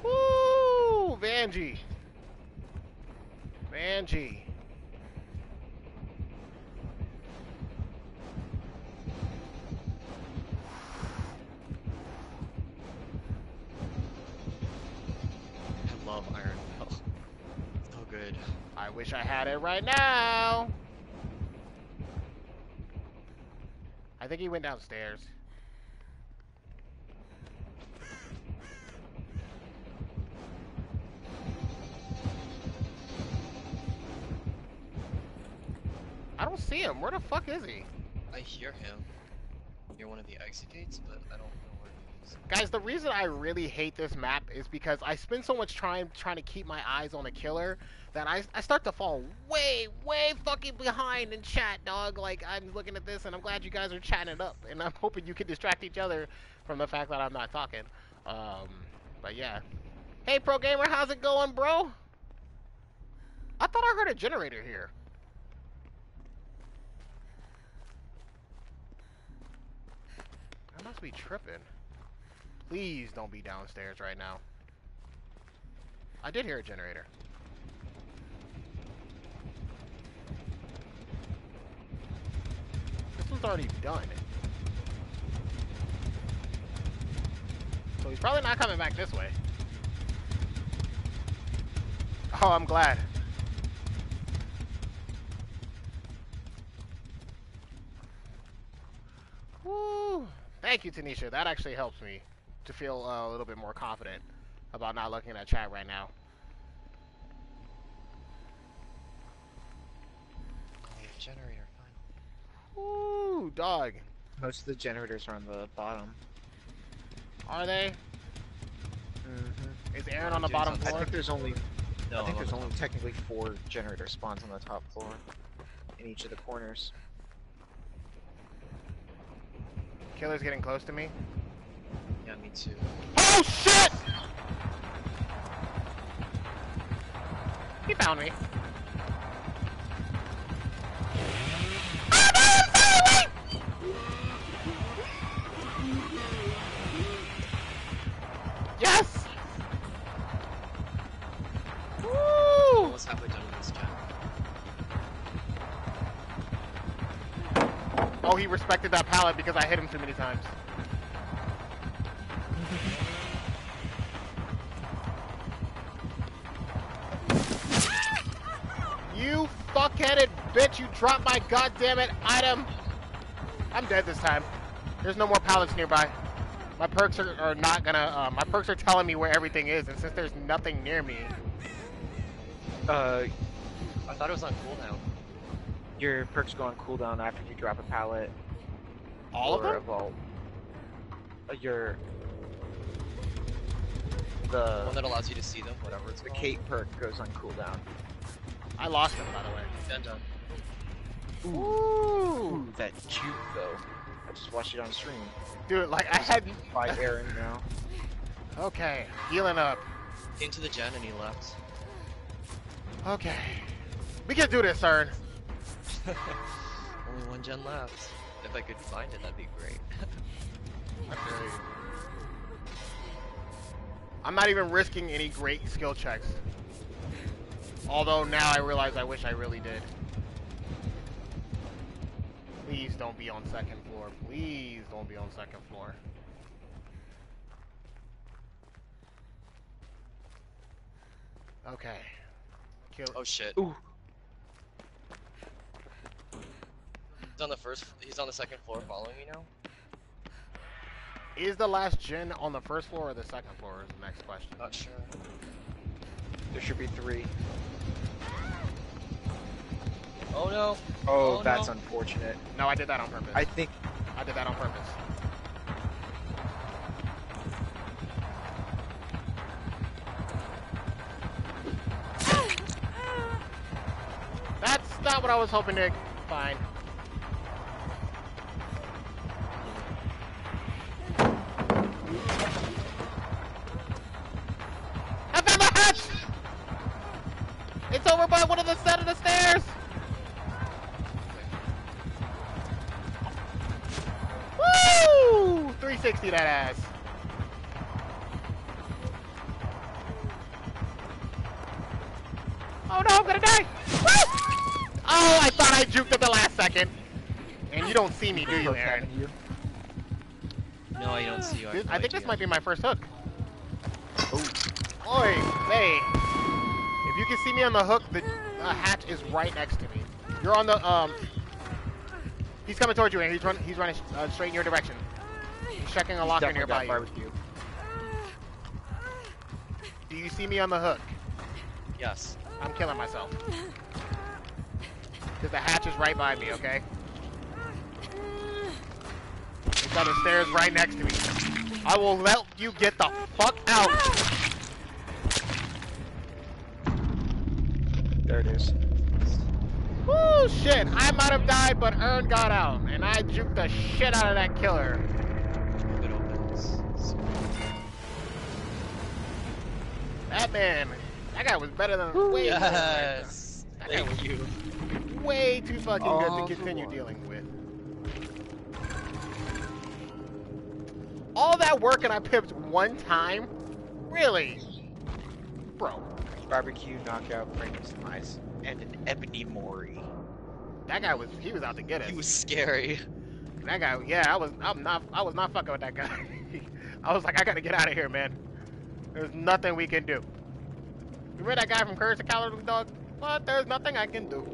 Woo! Vanjie. Vanjie. I love Iron Bell. So good. I wish I had it right now. I think he went downstairs. I don't see him. Where the fuck is he? I hear him near one of the exit gates, but I don't know where he is. Guys, the reason I really hate this map is because I spend so much trying to keep my eyes on the killer that I start to fall way fucking behind in chat, dog. Like, I'm looking at this and I'm glad you guys are chatting it up, and I'm hoping you can distract each other from the fact that I'm not talking. But yeah. Hey, Pro Gamer, how's it going, bro? I thought I heard a generator here. I must be tripping. Please don't be downstairs right now. I did hear a generator. This one's already done. So he's probably not coming back this way. Oh, I'm glad. Woo! Thank you, Tanisha. That actually helps me to feel a little bit more confident about not looking at chat right now. Oh, generator, finally. Woo, dog. Most of the generators are on the bottom. Are they? Mm-hmm. Is Aaron on the Dude, bottom I floor? think there's only No, I think I'm there's on the only top. technically 4 generator spawns on the top floor in each of the corners. Killer's getting close to me. Yeah, me too. Oh shit! He found me. Yes! Woo! Almost halfway done with this gen. Oh, he respected that pallet because I hit him too many times. You fuckheaded bitch, you dropped my goddammit item. I'm dead this time. There's no more pallets nearby. My perks are not gonna, my perks are telling me where everything is, and since there's nothing near me. I thought it was on cooldown. Your perks go on cooldown after you drop a pallet. All of or them? a vault. The The one that allows you to see them, whatever it's the called. Kate perk goes on cooldown. I lost him, by the way. Done. Ooh. That juke though. I just watched it on stream. Dude, like, I had... By Aaron now. Okay, healing up. Came to the gen and he left. Okay. We can do this, Cern. Only one gen left. If I could find it, that'd be great. I feel you. I'm not even risking any great skill checks. Although now I realize I wish I really did. Please don't be on second floor. Please don't be on second floor. Okay. Kill. Oh shit. Ooh. He's on the second floor following me now. Is the last gen on the first floor or the second floor? Is the next question. Not sure. There should be 3. Oh no. Oh, that's no. unfortunate. No, I did that on purpose. I think I did that on purpose. That's not what I was hoping to find. I found the hatch! It's over by one of the set of the stairs! Woo! 360 that ass. Oh no, I'm gonna die! Woo! Oh, I thought I juked at the last second. And you don't see me, do you, Aaron? No, I don't see you. I think this might be my first hook. Oi, hey. If you can see me on the hook, the hatch is right next to me. You're on the, he's coming towards you, Aaron. He's running straight in your direction. He's checking a locker nearby you. Do you see me on the hook? Yes. I'm killing myself. Because the hatch is right by me, okay? It's on the stairs right next to me. I will let you get the fuck out. there it is. Woo, shit. I might have died, but Ern got out. And I juked the shit out of that killer. It opens. That man, that guy was better than way Yes. That guy was Thank you. way too fucking good to continue dealing with. All that work and I pipped one time? Really? Bro. Barbecue, knockout, Franklin's demise, and an ebony Mori. That guy was out to get us. He was scary. That guy, yeah, I was not fucking with that guy. I was like, I gotta get out of here, man. There's nothing we can do. Remember that guy from Courage the Cowardly Dog? But there's nothing I can do.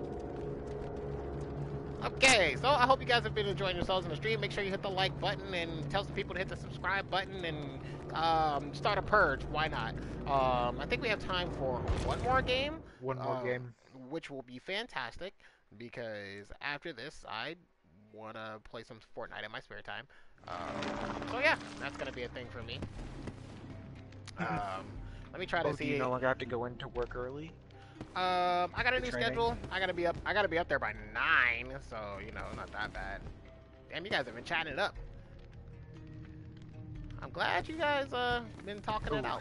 Okay, so I hope you guys have been enjoying yourselves in the stream. Make sure you hit the like button and tell some people to hit the subscribe button and start a purge. Why not? I think we have time for one more game. One more game. Which will be fantastic because after this, I want to play some Fortnite in my spare time. So yeah, that's going to be a thing for me. Let me try to see. Do you no longer have to go into work early? I got a new schedule. I gotta be up there by 9, so you know, not that bad. Damn, you guys have been chatting it up. I'm glad you guys been talking it out.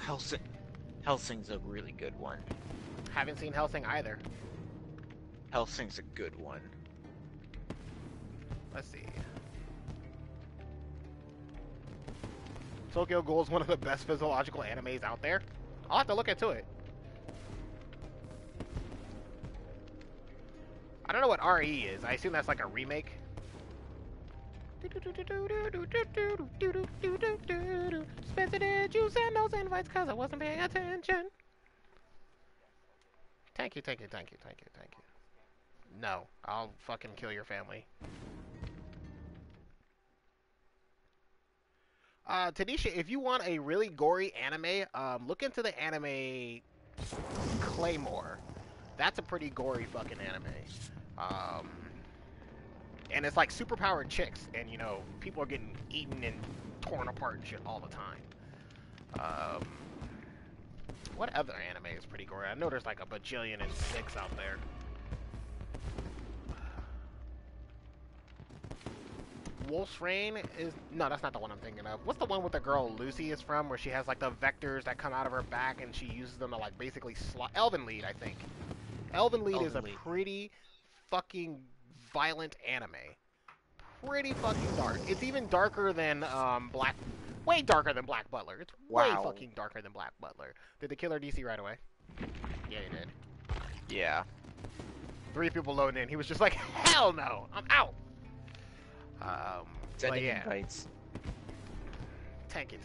Helsing's a really good one. Haven't seen Helsing either. Helsing's a good one. Let's see. Tokyo Ghoul is one of the best physiological animes out there. I'll have to look into it. I don't know what RE is. I assume that's like a remake. Spencer, did you send those invites because I wasn't paying attention? Thank you. No, I'll fucking kill your family. Tanisha, if you want a really gory anime, look into the anime Claymore. That's a pretty gory fucking anime. And it's like superpowered chicks, and you know, people are getting eaten and torn apart and shit all the time. What other anime is pretty gory? I know there's like a bajillion and 6 out there. Wolf's Rain is... No, that's not the one I'm thinking of. What's the one with the girl Lucy is from, where she has like the vectors that come out of her back and she uses them to like basically Elven Lied, I think. Elven Lied is a pretty fucking violent anime. Pretty fucking dark. It's even darker than way darker than Black Butler. It's way fucking darker than Black Butler. Did the killer DC right away? Yeah, he did. Yeah. 3 people loading in. He was just like, hell no, I'm out. Sending yeah. invites. Thank you.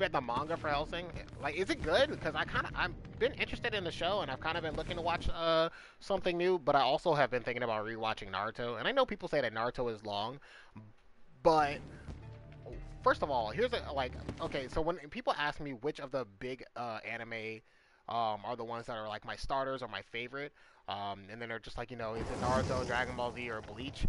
read the manga for Hellsing. Like, is it good? Because I've been interested in the show, and I've kind of been looking to watch something new. But I also have been thinking about rewatching Naruto. And I know people say that Naruto is long, but first of all, here's a like. Okay, so when people ask me which of the big anime are the ones that are like my starters or my favorite, and then they're just like, is it Naruto, Dragon Ball Z, or Bleach?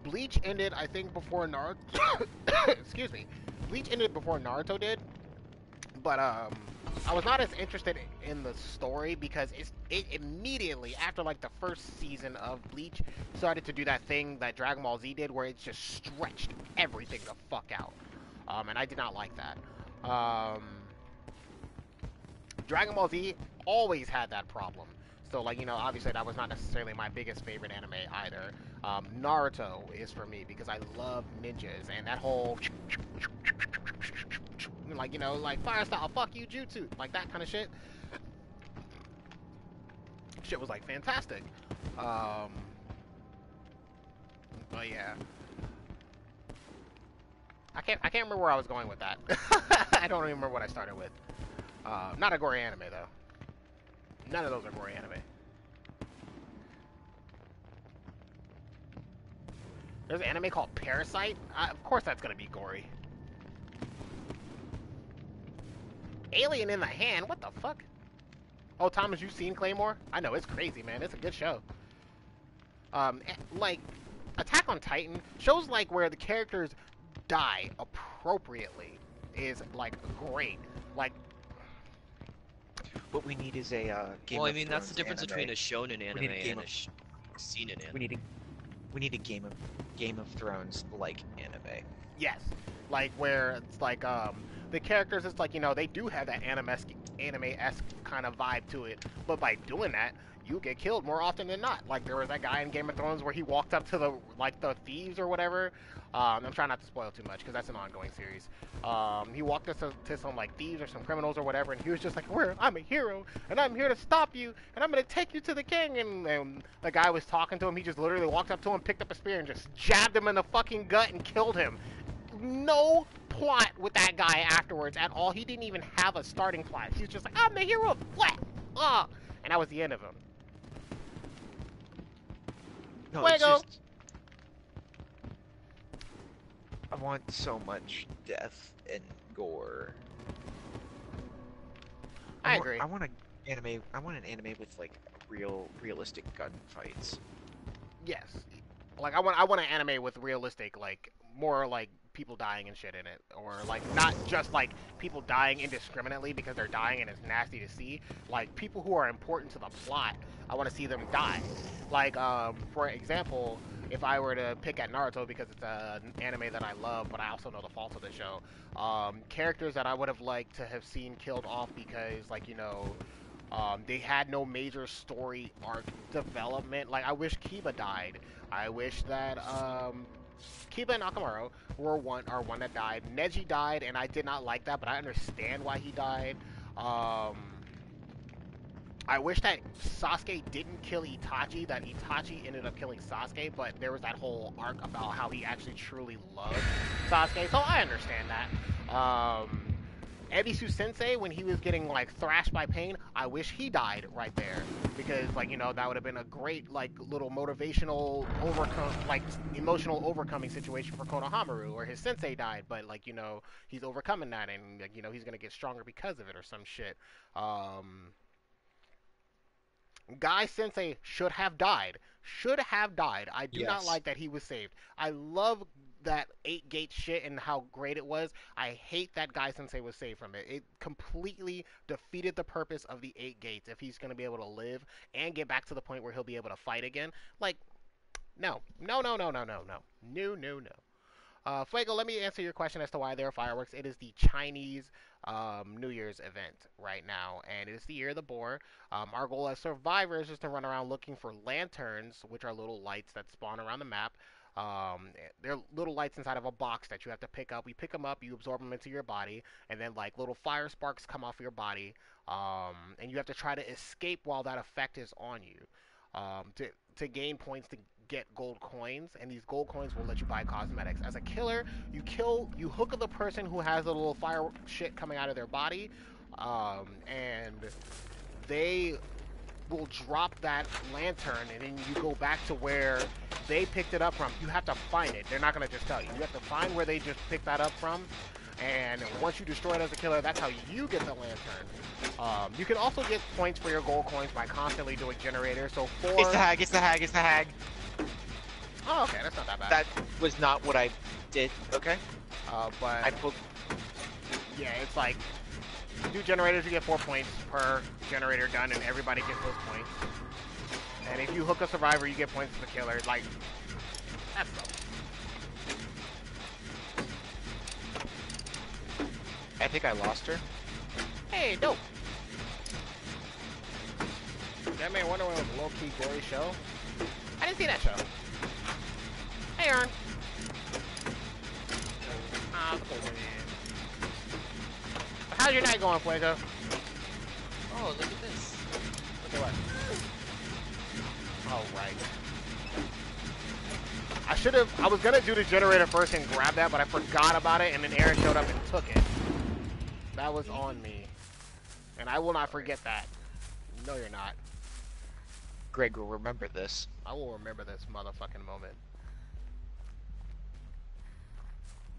Bleach ended, I think, before Naruto. Excuse me. Bleach ended before Naruto did, but I was not as interested in the story because it immediately after like the first season of Bleach started to do that thing that Dragon Ball Z did, where it just stretched everything the fuck out, and I did not like that. Dragon Ball Z always had that problem. So, like, obviously that was not necessarily my biggest favorite anime either. Naruto is for me because I love ninjas and that whole, like, like fire style, fuck you, jutsu, like that kind of shit. Shit was like fantastic. But yeah, I can't remember where I was going with that. I don't remember what I started with. Not a gory anime though. None of those are gory anime. There's an anime called Parasite. Of course that's gonna be gory. Alien in the Hand? What the fuck? Oh, Thomas, you seen Claymore? I know, it's crazy, man. It's a good show. Like, Attack on Titan, shows like where the characters die appropriately is, like, great. Like, What we need is a Game Well, I of mean, that's the Thrones difference anime. between a shonen We anime need a Game and a of seinen we anime. need a Game of Thrones like anime. yes. Like, where it's like, the characters, it's like, they do have that anime-esque kind of vibe to it, but by doing that, you get killed more often than not. Like, there was that guy in Game of Thrones where he walked up to the thieves or whatever. I'm trying not to spoil too much because that's an ongoing series. He walked up to some, like, thieves or some criminals or whatever, and he was just like, I'm a hero, and I'm here to stop you, and I'm going to take you to the king. And the guy was talking to him. He just literally walked up to him, picked up a spear, and just jabbed him in the fucking gut and killed him. No plot with that guy afterwards at all. He didn't even have a starting plot. He's just like, I'm the hero. What? And that was the end of him. No, it's Fuego. just I want so much death and gore. I agree. I want an anime with like realistic gunfights. Yes. Like, I want an anime with realistic, like, more like people dying and shit in it, or like not just like people dying indiscriminately because they're dying and it's nasty to see. Like, people who are important to the plot, I want to see them die. Like, for example, if I were to pick at Naruto because it's an anime that I love, but I also know the faults of the show. Characters that I would have liked to have seen killed off because, like, they had no major story arc development. Like, I wish Kiba died. I wish that Kiba and Nakamura are one that died. Neji died, and I did not like that, but I understand why he died. I wish that Sasuke didn't kill Itachi, that Itachi ended up killing Sasuke, but there was that whole arc about how he actually truly loved Sasuke, so I understand that. Ebisu Sensei, when he was getting, like, thrashed by pain, I wish he died right there. Because, like, that would have been a great, like, little motivational emotional overcoming situation for Konohamaru, where his sensei died, but, like, he's overcoming that, and, like, he's gonna get stronger because of it, or some shit. Guy Sensei should have died. Should have died. I do not Yes. like that he was saved. I love that 8 gate shit and how great it was. I hate that Guy Sensei was saved from it. It completely defeated the purpose of the 8 gates if he's going to be able to live and get back to the point where he'll be able to fight again. Like, no. No, no, no, no, no, no. No, no, no. Fuego, let me answer your question as to why there are fireworks. It is the Chinese New Year's event right now, and it is the year of the boar. Our goal as survivors is to run around looking for lanterns, which are little lights that spawn around the map. They're little lights inside of a box that you have to pick up. You pick them up, you absorb them into your body, and then like little fire sparks come off your body, and you have to try to escape while that effect is on you. To gain points to get gold coins, and these gold coins will let you buy cosmetics. As a killer, you hook the person who has a little fire shit coming out of their body, and they will drop that lantern, and then you go back to where they picked it up from. You have to find it. They're not going to just tell you. You have to find where they just picked that up from, and once you destroy it as a killer, that's how you get the lantern. You can also get points for your gold coins by constantly doing generators. So for... It's the hag, it's the hag, it's the hag. Oh, okay, that's not that bad. That was not what I did, okay? But... I pulled... Yeah, it's like... Do generators, you get 4 points per generator done, and everybody gets those points. And if you hook a survivor, you get points for the killer. Like, that's dope. I think I lost her. Hey, dope. That man Wonder Woman was a low-key gory show. I didn't see that show. Hey, Aaron. How's your night going, Fuego? Oh, look at this. Look at what? Oh, right. I was gonna do the generator first and grab that, but I forgot about it, and then Aaron showed up and took it. That was on me. And I will not forget that. No, you're not. Greg will remember this. I will remember this motherfucking moment.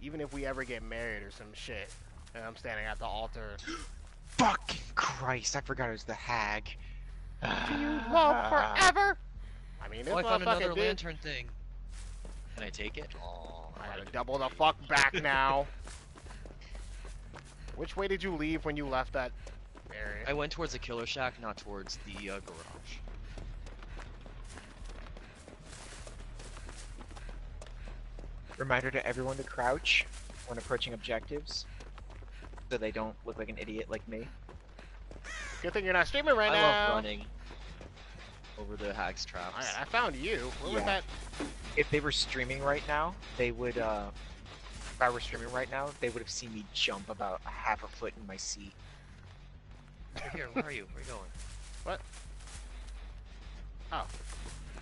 Even if we ever get married or some shit, and I'm standing at the altar. Fucking Christ, I forgot it was the hag. Do you love forever? I mean, this Oh, I found another did. lantern thing. Can I take it? Oh, I gotta double the fuck back now. Which way did you leave when you left that area? I went towards the killer shack, not towards the garage. Reminder to everyone to crouch when approaching objectives, so they don't look like an idiot like me. Good thing you're not streaming right I now. love running over the hag's traps. Alright, I found you. Where was that? If they were streaming right now, they would, if I were streaming right now, they would have seen me jump about half a foot in my seat. Here, where are you? Where are you going? What? Oh.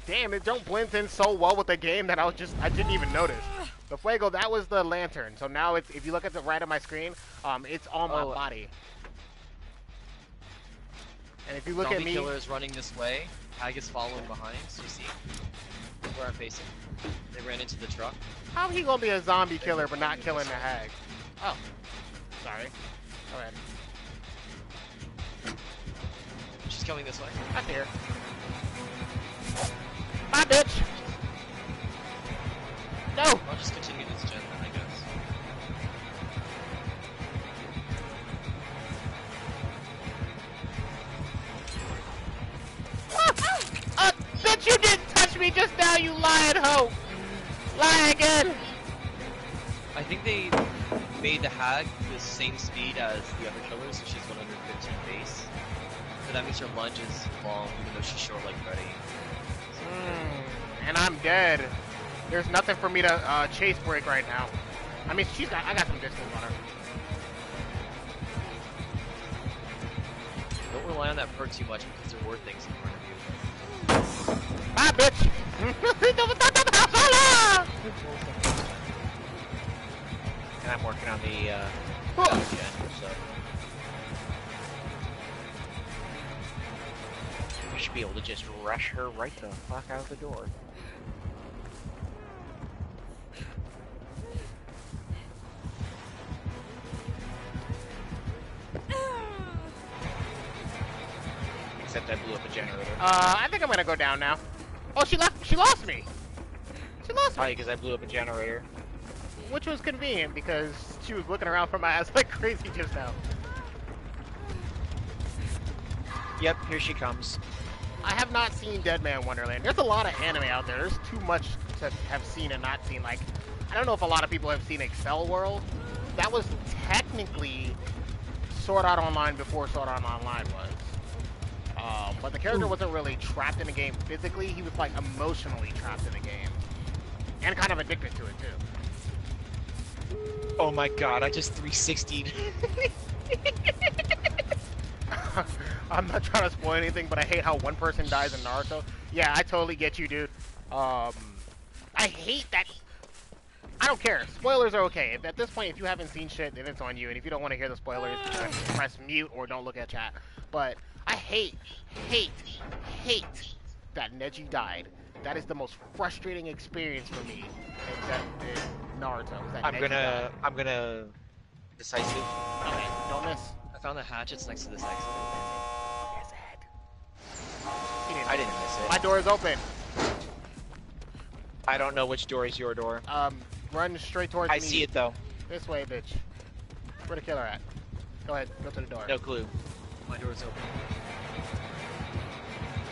Damn, it don't blend in so well with the game that I didn't even notice. The Fuego, that was the lantern. So now it's, if you look at the right of my screen, it's on my body. And if you look at me... killer is running this way. Hag is following behind, so you see where I'm facing. They ran into the truck. How he gonna be a zombie killer but not killing the hag? Oh. Sorry. Go ahead. She's coming this way. Up here. Bye, bitch! No! I'll just continue this gen then, I guess. Bitch, you didn't touch me just now, you lying hoe! Lie again! I think they made the hag the same speed as the other killers, so she's 115 base. So that means her lunge is long, even though she's short like Freddy. And I'm dead. There's nothing for me to chase break right now. I mean, I got some distance on her. Don't rely on that perk too much because there were things in front of you. Bye, bitch! And I'm working on the, gen, so... We should be able to just rush her right the fuck out the door. Except I blew up a generator. I think I'm gonna go down now. Oh, she lost me! She lost me! Probably because I blew up a generator. Which was convenient because she was looking around for my ass like crazy just now. Yep, here she comes. I have not seen Dead Man Wonderland. There's a lot of anime out there. There's too much to have seen and not seen. Like, I don't know if a lot of people have seen Excel World. That was technically Sword Art Online before Sword Art Online was. But the character wasn't really trapped in the game physically. He was like emotionally trapped in the game. And kind of addicted to it too. Oh my god, I just 360'd. I'm not trying to spoil anything, but I hate how one person dies in Naruto. Yeah, I totally get you, dude. I hate that. I don't care. Spoilers are okay. If, at this point, if you haven't seen shit, then it's on you. And if you don't want to hear the spoilers, press mute or don't look at chat. But I hate that Neji died. That is the most frustrating experience for me in Naruto. I'm gonna decisive. Okay, don't miss. I found the hatchets next to this exit. Miss it. I didn't miss it. My door is open. I don't know which door is your door. Run straight towards me. I see it though. This way, bitch. Where the killer at? Go ahead, go to the door. No clue. My door's open.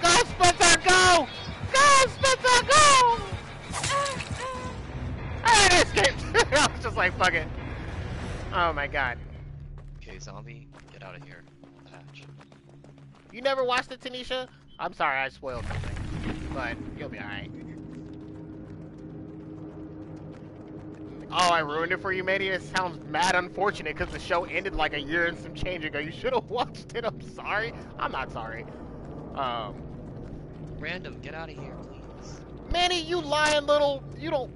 Go, Spencer, go! Go, Spencer, go! I escaped. I was just like, fuck it. Oh my god. Okay, zombie, get out of here. The hatch. You never watched it, Tanisha? I'm sorry, I spoiled something. But you'll be alright. Oh, I ruined it for you, matey? It sounds mad unfortunate because the show ended like a year and some change ago. You should have watched it. I'm sorry. I'm not sorry. Random, get out of here, please. Manny, you lying little... You don't...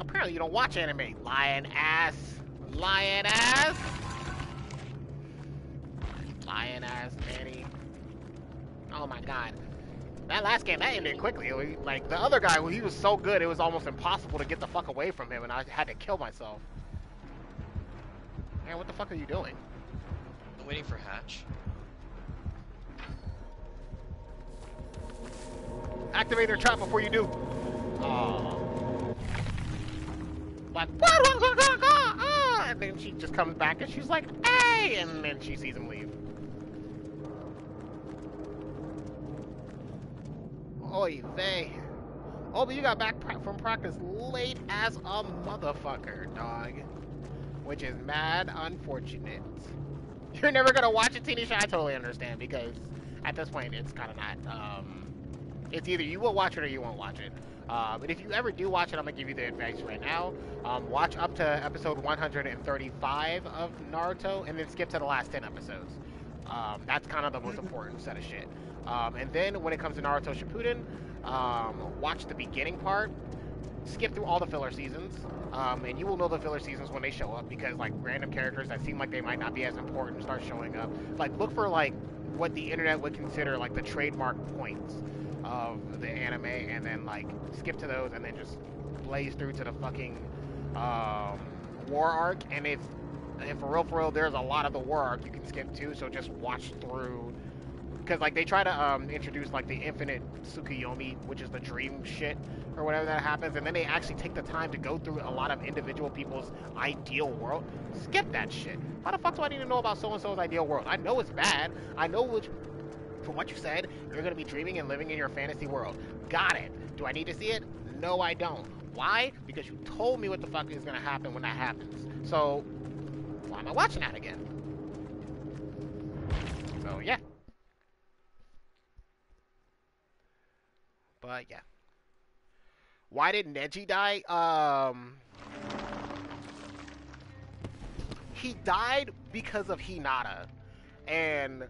Apparently you don't watch anime. Lying ass. Lying ass. Lying ass, Manny. Oh my god. That last game, that ended quickly. Like, the other guy, he was so good, it was almost impossible to get the fuck away from him, and I had to kill myself. Man, what the fuck are you doing? I'm waiting for hatch. Activate their trap before you do. Oh. Like, and then she just comes back and she's like, hey! And then she sees him leave. Oy vey. Oh, but you got back from practice late as a motherfucker, dog. Which is mad unfortunate. You're never gonna watch it, Tanisha? I totally understand, because at this point, it's kind of not, it's either you will watch it or you won't watch it. But if you ever do watch it, I'm gonna give you the advice right now. Watch up to episode 135 of Naruto, and then skip to the last 10 episodes. That's kind of the most important set of shit. And then when it comes to Naruto Shippuden, watch the beginning part, skip through all the filler seasons, and you will know the filler seasons when they show up, because like random characters that seem like they might not be as important start showing up. Like, look for like what the internet would consider like the trademark points of the anime, and then like skip to those, and then just blaze through to the fucking war arc. And for real, there's a lot of the war arc you can skip too, so just watch through. Because, like, they try to introduce, like, the infinite Tsukuyomi, which is the dream shit, or whatever that happens, and then they actually take the time to go through a lot of individual people's ideal world. Skip that shit. Why the fuck do I need to know about so-and-so's ideal world? I know it's bad. I know from what you said, you're going to be dreaming and living in your fantasy world. Got it. Do I need to see it? No, I don't. Why? Because you told me what the fuck is going to happen when that happens. So, why am I watching that again? So, yeah. But yeah. Why did Neji die? He died because of Hinata. And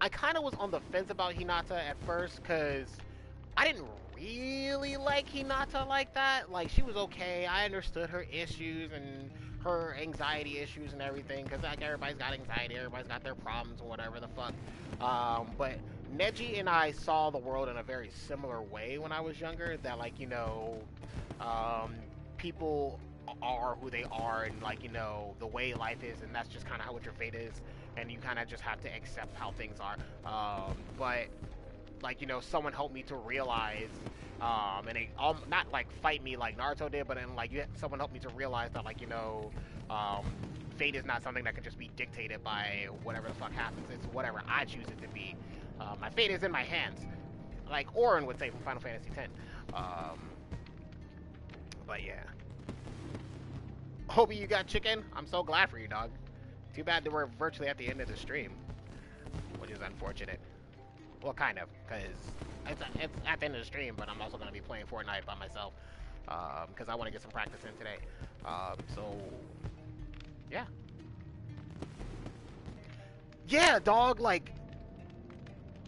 I kind of was on the fence about Hinata at first, because I didn't really like Hinata like that. Like, she was okay. I understood her issues and her anxiety issues and everything, because like everybody's got anxiety, everybody's got their problems or whatever the fuck. But Neji and I saw the world in a very similar way when I was younger, that like, you know, people are who they are, and like, you know, the way life is, and that's just kind of how what your fate is, and you kind of just have to accept how things are. But like, you know, someone helped me to realize, and they not like fight me like Naruto did, but then like someone helped me to realize that, like, you know, fate is not something that can just be dictated by whatever the fuck happens. It's whatever I choose it to be. My fate is in my hands, like Orin would say from Final Fantasy X. But yeah. Hobie, you got chicken? I'm so glad for you, dog. Too bad that we're virtually at the end of the stream, which is unfortunate. Well, kind of, because it's at the end of the stream, but I'm also going to be playing Fortnite by myself, because I want to get some practice in today. So, yeah. Yeah, dog, like,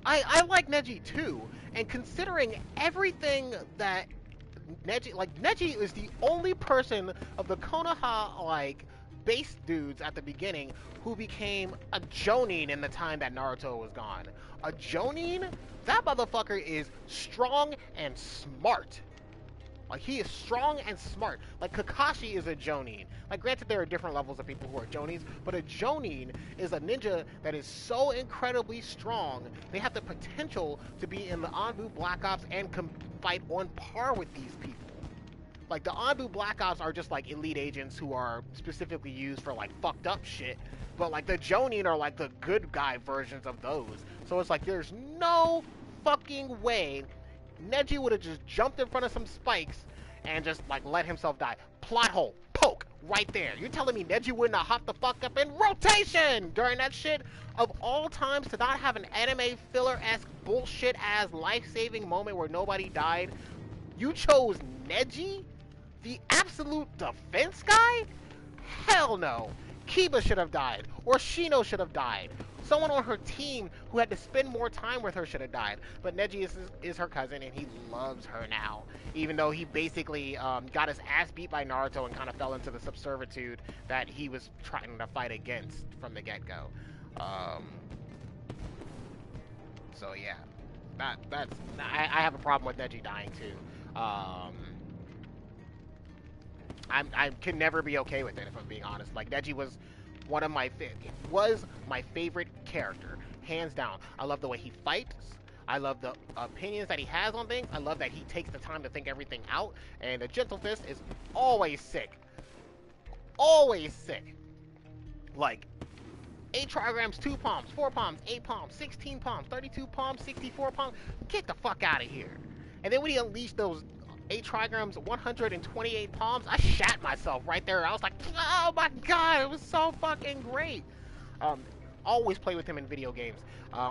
I like Neji too, and considering everything that Neji is the only person of the Konoha like base dudes at the beginning who became a Jonin in the time that Naruto was gone. A Jonin, that motherfucker is strong and smart. Like, he is strong and smart. Like, Kakashi is a Jonin. Like, granted, there are different levels of people who are Jonins, but a Jonin is a ninja that is so incredibly strong, they have the potential to be in the Anbu Black Ops and fight on par with these people. Like, the Anbu Black Ops are just, like, elite agents who are specifically used for, like, fucked up shit. But, like, the Jonin are, like, the good guy versions of those. So it's like, there's no fucking way Neji would have just jumped in front of some spikes and just, like, let himself die. Plot hole. Poke. Right there. You're telling me Neji wouldn't have hopped the fuck up in rotation during that shit? Of all times to not have an anime filler-esque bullshit-ass life-saving moment where nobody died, you chose Neji? The absolute defense guy? Hell no. Kiba should have died. Or Shino should have died. Someone on her team who had to spend more time with her should have died. But Neji is her cousin, and he loves her now. Even though he basically got his ass beat by Naruto and kind of fell into the subservitude that he was trying to fight against from the get-go. So yeah, I have a problem with Neji dying too. I can never be okay with it, if I'm being honest. Like, Neji was one of my favorite character, hands down. I love the way he fights. I love the opinions that he has on things. I love that he takes the time to think everything out. And the Gentle Fist is always sick. Always sick. Like, 8 trigrams, 2 palms, 4 palms, 8 palms, 16 palms, 32 palms, 64 palms. Get the fuck out of here. And then when he unleashed those 8 trigrams, 128 palms, I shat myself right there. I was like, oh my god, it was so fucking great. Always play with him in video games,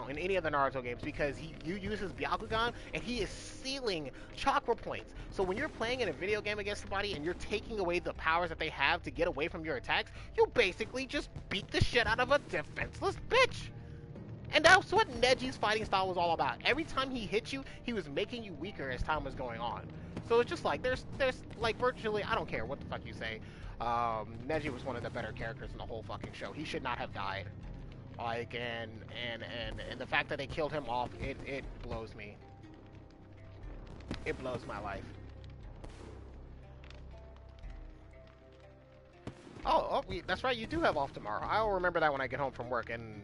in any of the Naruto games, because you use his Byakugan, and he is sealing chakra points. So when you're playing in a video game against somebody, and you're taking away the powers that they have to get away from your attacks, you basically just beat the shit out of a defenseless bitch. And that's what Neji's fighting style was all about. Every time he hit you, he was making you weaker as time was going on. So it's just like, there's like virtually, I don't care what the fuck you say, Neji was one of the better characters in the whole fucking show. He should not have died. Like, and the fact that they killed him off, it blows me. It blows my life. That's right, you do have off tomorrow. I'll remember that when I get home from work, and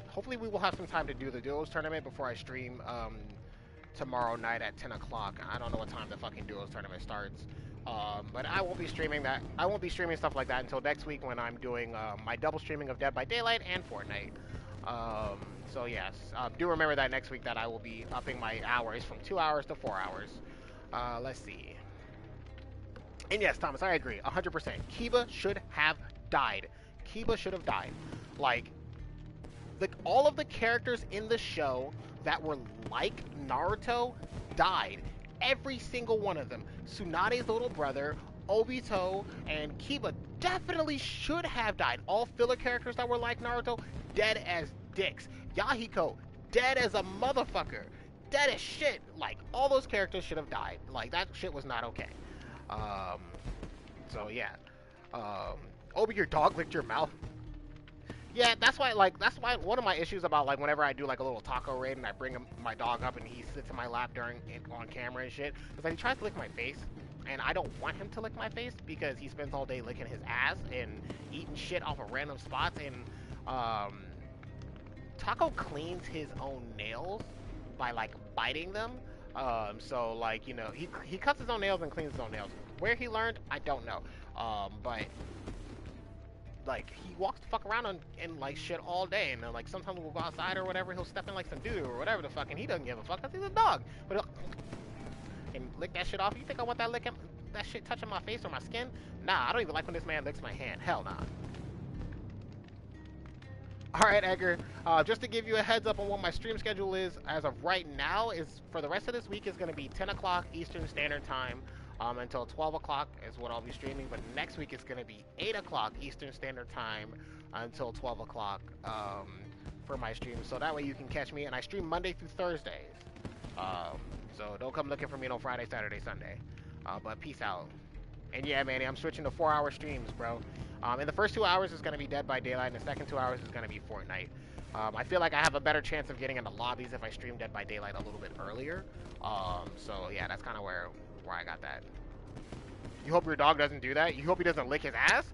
hopefully we will have some time to do the duos tournament before I stream tomorrow night at 10 o'clock. I don't know what time the fucking duos tournament starts. But I won't be streaming that. I won't be streaming stuff like that until next week when I'm doing my double streaming of Dead by Daylight and Fortnite. So yes, do remember that next week that I will be upping my hours from 2 hours to 4 hours. Let's see. And yes, Thomas, I agree, 100%. Kiba should have died. Kiba should have died. Like, all of the characters in the show that were like Naruto died. Every single one of them. Tsunade's little brother, Obito, and Kiba definitely should have died. All filler characters that were like Naruto, dead as dicks. Yahiko, dead as a motherfucker. Dead as shit. Like, all those characters should have died. Like, that shit was not okay. So yeah. Obi, your dog licked your mouth. Yeah, that's why one of my issues about, like, whenever I do, like, a little taco raid and I bring my dog up and he sits in my lap on camera and shit, is that he tries to lick my face, and I don't want him to lick my face because he spends all day licking his ass and eating shit off of random spots, and, Taco cleans his own nails by, like, biting them, so, like, you know, he cuts his own nails and cleans his own nails. Where he learned, I don't know, but like, he walks the fuck around and like shit all day, and then, like, sometimes we'll go outside or whatever, he'll step in like some doo or whatever the fuck, and he doesn't give a fuck because he's a dog. But he'll and lick that shit off. You think I want that shit touching my face or my skin? Nah, I don't even like when this man licks my hand. Hell nah. Alright, Edgar, just to give you a heads up on what my stream schedule is as of right now, is for the rest of this week is going to be 10 o'clock Eastern Standard Time. Until 12 o'clock is what I'll be streaming, but next week it's going to be 8 o'clock Eastern Standard Time until 12 o'clock for my stream, so that way you can catch me, and I stream Monday through Thursdays. So don't come looking for me on Friday, Saturday, Sunday. But peace out. And yeah, Manny, I'm switching to 4-hour streams, bro. In the first 2 hours is going to be Dead by Daylight, and the second 2 hours is going to be Fortnite. I feel like I have a better chance of getting into lobbies if I stream Dead by Daylight a little bit earlier. So yeah, that's kind of where I got that. You hope your dog doesn't do that? You hope he doesn't lick his ass?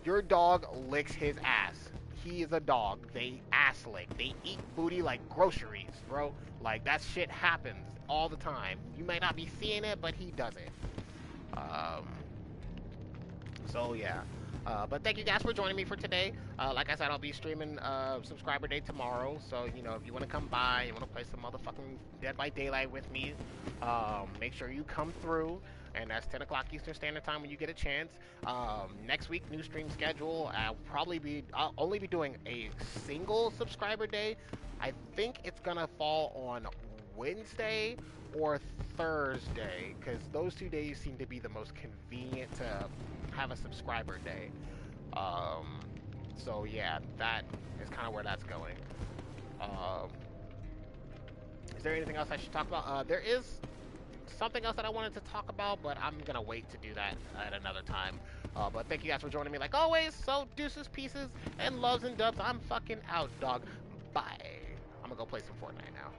Your dog licks his ass. He is a dog. They ass lick. They eat booty like groceries, bro. Like, that shit happens all the time. You might not be seeing it, but he does it. So yeah. But thank you guys for joining me for today. Like I said, I'll be streaming Subscriber Day tomorrow. So, you know, if you want to come by, you want to play some motherfucking Dead by Daylight with me, make sure you come through. And that's 10 o'clock Eastern Standard Time when you get a chance. Next week, new stream schedule. I'll only be doing a single Subscriber Day. I think it's going to fall on Wednesday or Thursday, because those 2 days seem to be the most convenient to have a subscriber day. So yeah, that is kind of where that's going. Is there anything else I should talk about? There is something else that I wanted to talk about, but I'm gonna wait to do that at another time. But thank you guys for joining me like always. So deuces, pieces, and loves and dubs. I'm fucking out, dog. Bye. I'm gonna go play some Fortnite now.